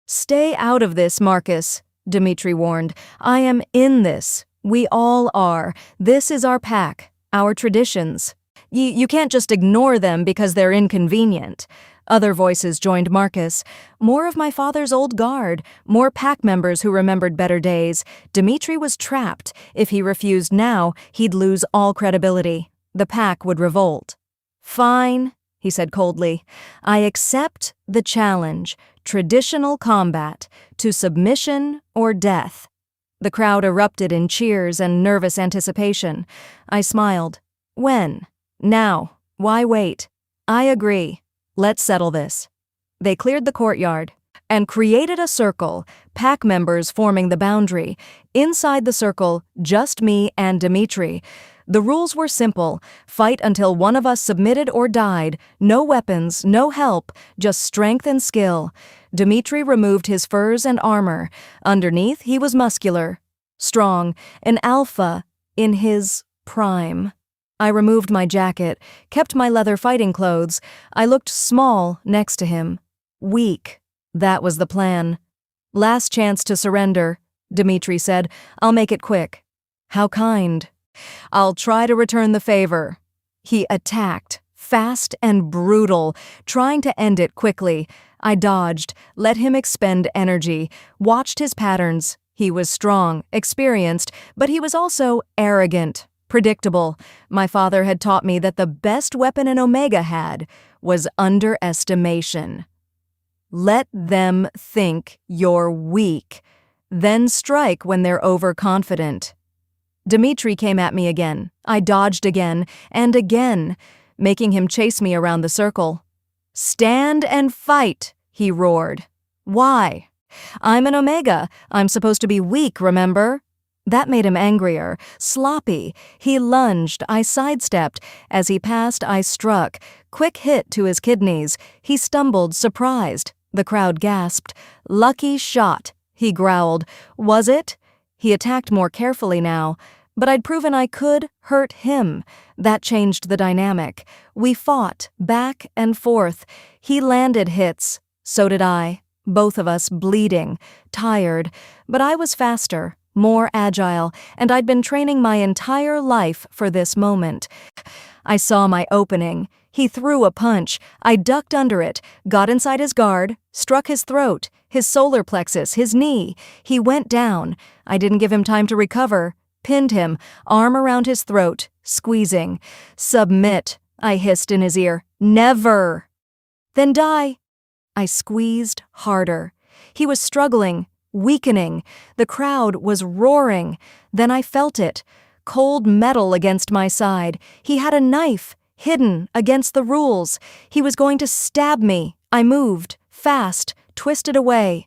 "Stay out of this, Marcus," Dmitri warned. "I am in this. We all are. This is our pack, our traditions. You can't just ignore them because they're inconvenient." Other voices joined Marcus. More of my father's old guard, more pack members who remembered better days. Dmitri was trapped. If he refused now, he'd lose all credibility. The pack would revolt. "Fine," he said coldly. "I accept the challenge. Traditional combat, to submission or death." The crowd erupted in cheers and nervous anticipation. I smiled. "When? Now. Why wait? I agree. Let's settle this." They cleared the courtyard and created a circle, pack members forming the boundary. Inside the circle, just me and Dmitri. The rules were simple. Fight until one of us submitted or died. No weapons, no help, just strength and skill. Dmitri removed his furs and armor. Underneath, he was muscular, strong, an alpha in his prime. I removed my jacket, kept my leather fighting clothes. I looked small next to him. Weak. That was the plan. "Last chance to surrender," Dmitri said. "I'll make it quick." "How kind." "I'll try to return the favor." He attacked, fast and brutal, trying to end it quickly. I dodged, let him expend energy, watched his patterns. He was strong, experienced, but he was also arrogant. Predictable. My father had taught me that the best weapon an Omega had was underestimation. Let them think you're weak, then strike when they're overconfident. Dmitri came at me again. I dodged again and again, making him chase me around the circle. "Stand and fight," he roared. "Why?" "I'm an Omega. I'm supposed to be weak, remember?" That made him angrier, sloppy. He lunged, I sidestepped. As he passed, I struck. Quick hit to his kidneys. He stumbled, surprised. The crowd gasped. "Lucky shot," he growled. "Was it?" He attacked more carefully now. But I'd proven I could hurt him. That changed the dynamic. We fought, back and forth. He landed hits. So did I. Both of us bleeding, tired. But I was faster, more agile, and I'd been training my entire life for this moment. I saw my opening. He threw a punch. I ducked under it, got inside his guard, struck his throat, his solar plexus, his knee. He went down. I didn't give him time to recover. Pinned him, arm around his throat, squeezing. "Submit," I hissed in his ear. "Never." "Then die." I squeezed harder. He was struggling, weakening. The crowd was roaring. Then I felt it. Cold metal against my side. He had a knife, hidden against the rules. He was going to stab me. I moved, fast, twisted away.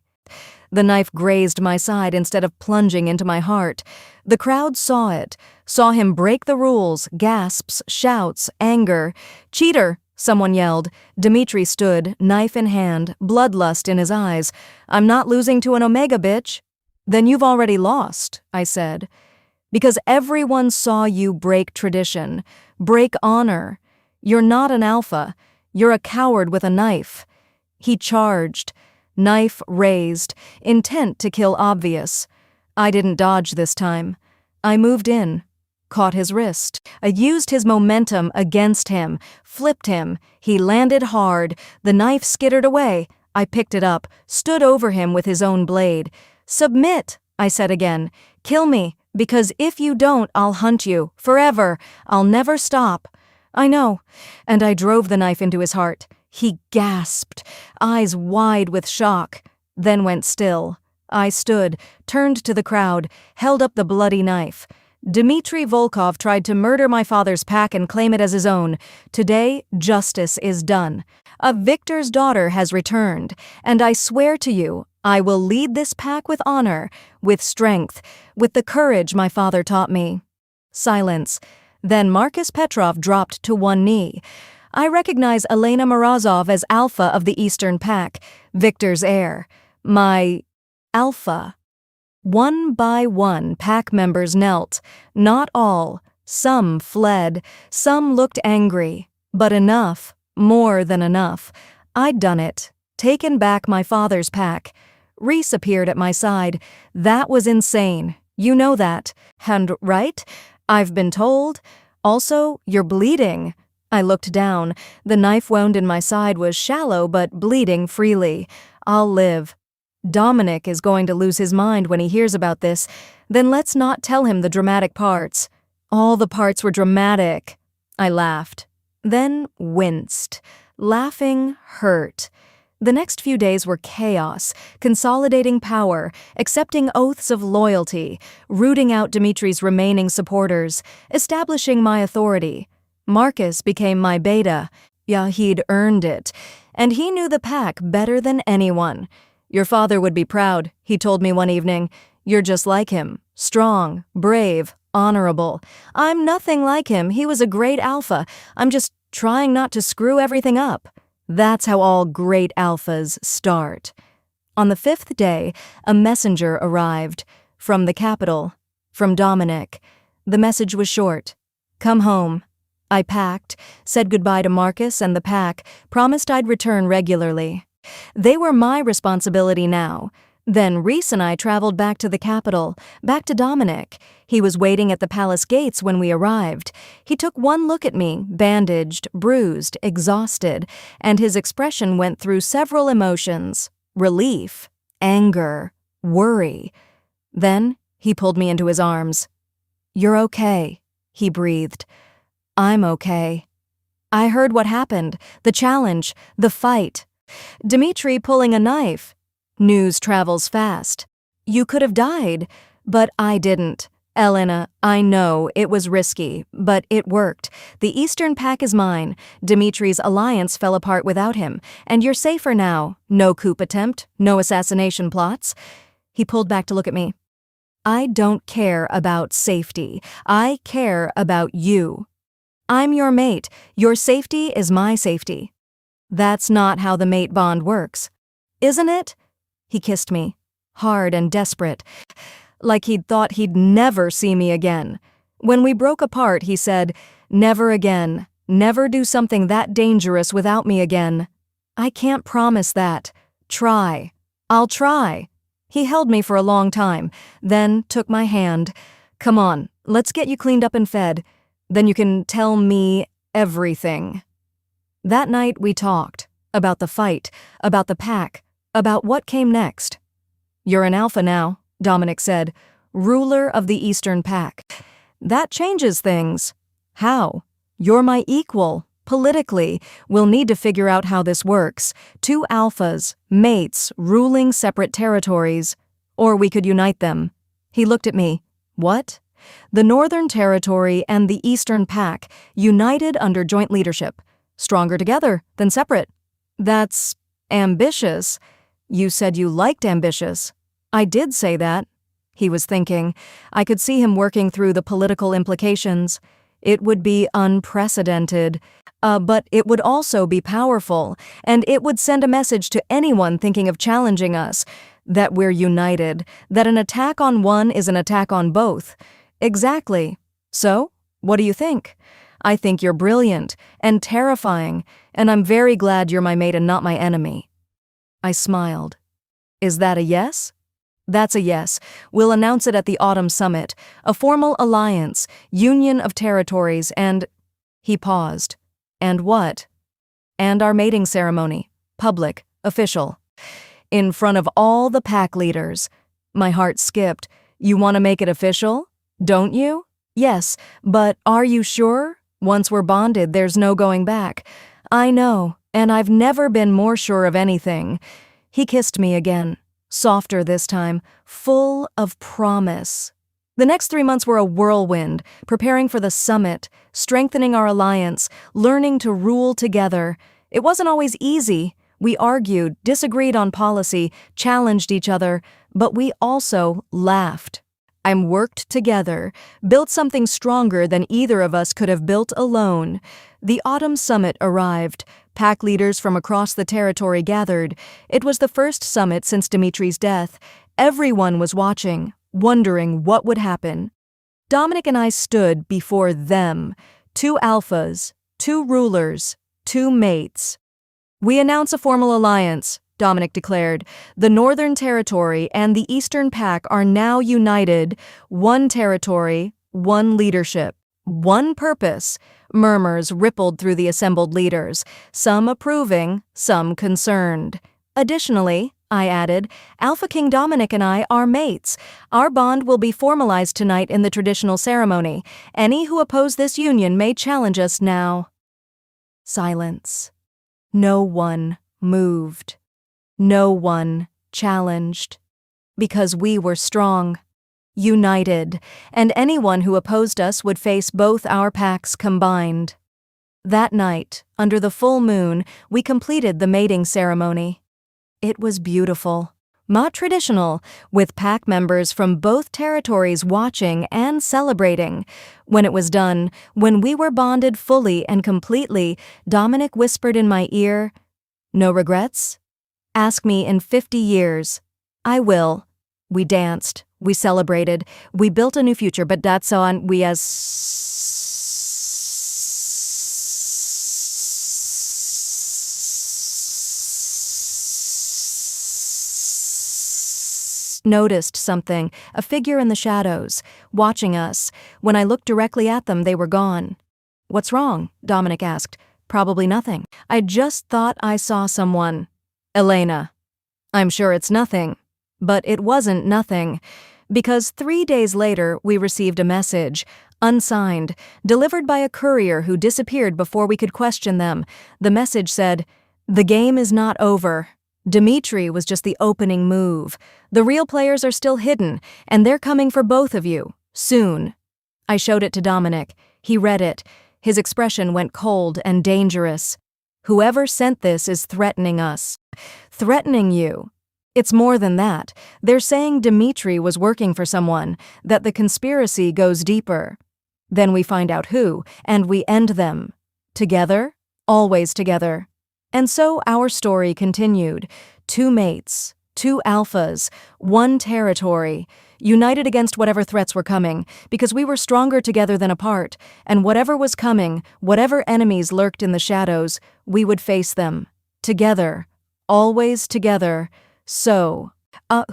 The knife grazed my side instead of plunging into my heart. The crowd saw it, saw him break the rules, gasps, shouts, anger. "Cheater!" someone yelled. Dmitri stood, knife in hand, bloodlust in his eyes. "I'm not losing to an Omega, bitch." "Then you've already lost," I said. "Because everyone saw you break tradition, break honor. You're not an alpha. You're a coward with a knife." He charged. Knife raised, intent to kill obvious. I didn't dodge this time. I moved in, caught his wrist. I used his momentum against him, flipped him. He landed hard. The knife skittered away. I picked it up, stood over him with his own blade. "Submit," I said again. "Kill me, because if you don't, I'll hunt you, forever. I'll never stop." "I know." And I drove the knife into his heart. He gasped, eyes wide with shock, then went still. I stood, turned to the crowd, held up the bloody knife. Dmitri Volkov tried to murder my father's pack and claim it as his own. Today, justice is done. A victor's daughter has returned, and I swear to you, I will lead this pack with honor, with strength, with the courage my father taught me. Silence. Then Marcus Petrov dropped to one knee. I recognize Elena Morozov as Alpha of the Eastern Pack, Victor's heir. My Alpha. One by one, pack members knelt. Not all. Some fled. Some looked angry. But enough. More than enough. I'd done it. Taken back my father's pack. Reese appeared at my side. That was insane. You know that. And right? I've been told. Also, you're bleeding. I looked down. The knife wound in my side was shallow but bleeding freely. I'll live. Dominic is going to lose his mind when he hears about this. Then let's not tell him the dramatic parts. All the parts were dramatic. I laughed. Then winced. Laughing hurt. The next few days were chaos, consolidating power, accepting oaths of loyalty, rooting out Dimitri's remaining supporters, establishing my authority. Marcus became my beta. Yeah, he'd earned it. And he knew the pack better than anyone. Your father would be proud, he told me one evening. You're just like him. Strong, brave, honorable. I'm nothing like him. He was a great alpha. I'm just trying not to screw everything up. That's how all great alphas start. On the 5th day, a messenger arrived. From the capital. From Dominic. The message was short. Come home. I packed, said goodbye to Marcus and the pack, promised I'd return regularly. They were my responsibility now. Then Reese and I traveled back to the capital, back to Dominic. He was waiting at the palace gates when we arrived. He took one look at me, bandaged, bruised, exhausted, and his expression went through several emotions. Relief, anger, worry. Then he pulled me into his arms. You're okay, he breathed. I'm okay. I heard what happened, the challenge, the fight. Dimitri pulling a knife. News travels fast. You could have died, but I didn't. Elena, I know it was risky, but it worked. The Eastern Pack is mine. Dimitri's alliance fell apart without him, and you're safer now. No coup attempt, no assassination plots. He pulled back to look at me. I don't care about safety. I care about you. I'm your mate. Your safety is my safety. That's not how the mate bond works. Isn't it? He kissed me, hard and desperate, like he'd thought he'd never see me again. When we broke apart, he said, never again, never do something that dangerous without me again. I can't promise that. Try. I'll try. He held me for a long time, then took my hand. Come on, let's get you cleaned up and fed. Then you can tell me everything. That night we talked about the fight, about the pack, about what came next. You're an alpha now, Dominic said, ruler of the Eastern Pack. That changes things. How? You're my equal. Politically, we'll need to figure out how this works. 2 alphas, mates, ruling separate territories. Or we could unite them. He looked at me. What? The Northern Territory and the Eastern Pack, united under joint leadership. Stronger together than separate. That's ambitious. You said you liked ambitious. I did say that. He was thinking. I could see him working through the political implications. It would be unprecedented. But it would also be powerful, and it would send a message to anyone thinking of challenging us, that we're united, that an attack on one is an attack on both. Exactly. So, what do you think? I think you're brilliant and terrifying, and I'm very glad you're my mate and not my enemy. I smiled. Is that a yes? That's a yes. We'll announce it at the autumn summit, a formal alliance, union of territories, and... He paused. And what? And our mating ceremony, public, official. In front of all the pack leaders. My heart skipped. You want to make it official? Don't you? Yes, but are you sure? Once we're bonded, there's no going back. I know, and I've never been more sure of anything. He kissed me again, softer this time, full of promise. The next 3 months were a whirlwind, preparing for the summit, strengthening our alliance, learning to rule together. It wasn't always easy. We argued, disagreed on policy, challenged each other, but we also laughed. And worked together, built something stronger than either of us could have built alone. The autumn summit arrived. Pack leaders from across the territory gathered. It was the first summit since Dimitri's death. Everyone was watching, wondering what would happen. Dominic and I stood before them. 2 alphas, 2 rulers, 2 mates. "We announce a formal alliance," Dominic declared. "The Northern Territory and the Eastern Pack are now united. 1 territory, 1 leadership, 1 purpose." Murmurs rippled through the assembled leaders, some approving, some concerned. "Additionally," I added, "Alpha King Dominic and I are mates. Our bond will be formalized tonight in the traditional ceremony. Any who oppose this union may challenge us now." Silence. No one moved. No one challenged. Because we were strong, united, and anyone who opposed us would face both our packs combined. That night, under the full moon, we completed the mating ceremony. It was beautiful, not traditional, with pack members from both territories watching and celebrating. When it was done, when we were bonded fully and completely, Dominic whispered in my ear, "No regrets? Ask me in 50 years. I will." We danced, we celebrated, we built a new future, but that's on we as noticed something, a figure in the shadows, watching us. When I looked directly at them, they were gone. "What's wrong?" Dominic asked. "Probably nothing. I just thought I saw someone." "Elena." "I'm sure it's nothing." But it wasn't nothing, because 3 days later we received a message, unsigned, delivered by a courier who disappeared before we could question them. The message said, "The game is not over. Dimitri was just the opening move. The real players are still hidden, and they're coming for both of you, soon." I showed it to Dominic. He read it. His expression went cold and dangerous. "Whoever sent this is threatening us." "Threatening you?" "It's more than that. They're saying Dimitri was working for someone, that the conspiracy goes deeper. Then we find out who, and we end them. Together, always together." And so our story continued. 2 mates, 2 alphas, 1 territory, united against whatever threats were coming, because we were stronger together than apart, and whatever was coming, whatever enemies lurked in the shadows, we would face them. Together, always together. So,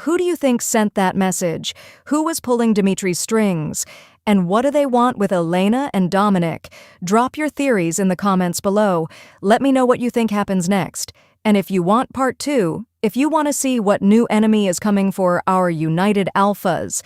who do you think sent that message? Who was pulling Dimitri's strings? And what do they want with Elena and Dominic? Drop your theories in the comments below. Let me know what you think happens next. And if you want part 2, if you want to see what new enemy is coming for our united alphas,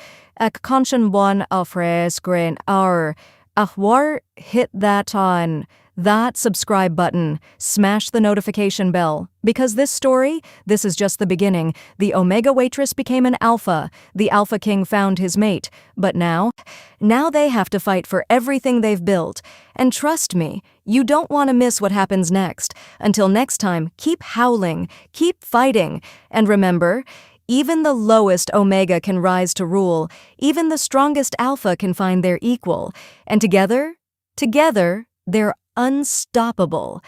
hit that on that subscribe button, smash the notification bell, because this story, this is just the beginning. The Omega Waitress became an alpha, the Alpha King found his mate, but now they have to fight for everything they've built. And trust me, you don't want to miss what happens next. Until next time, keep howling, keep fighting, and remember, even the lowest Omega can rise to rule, even the strongest Alpha can find their equal, and together, they're unstoppable.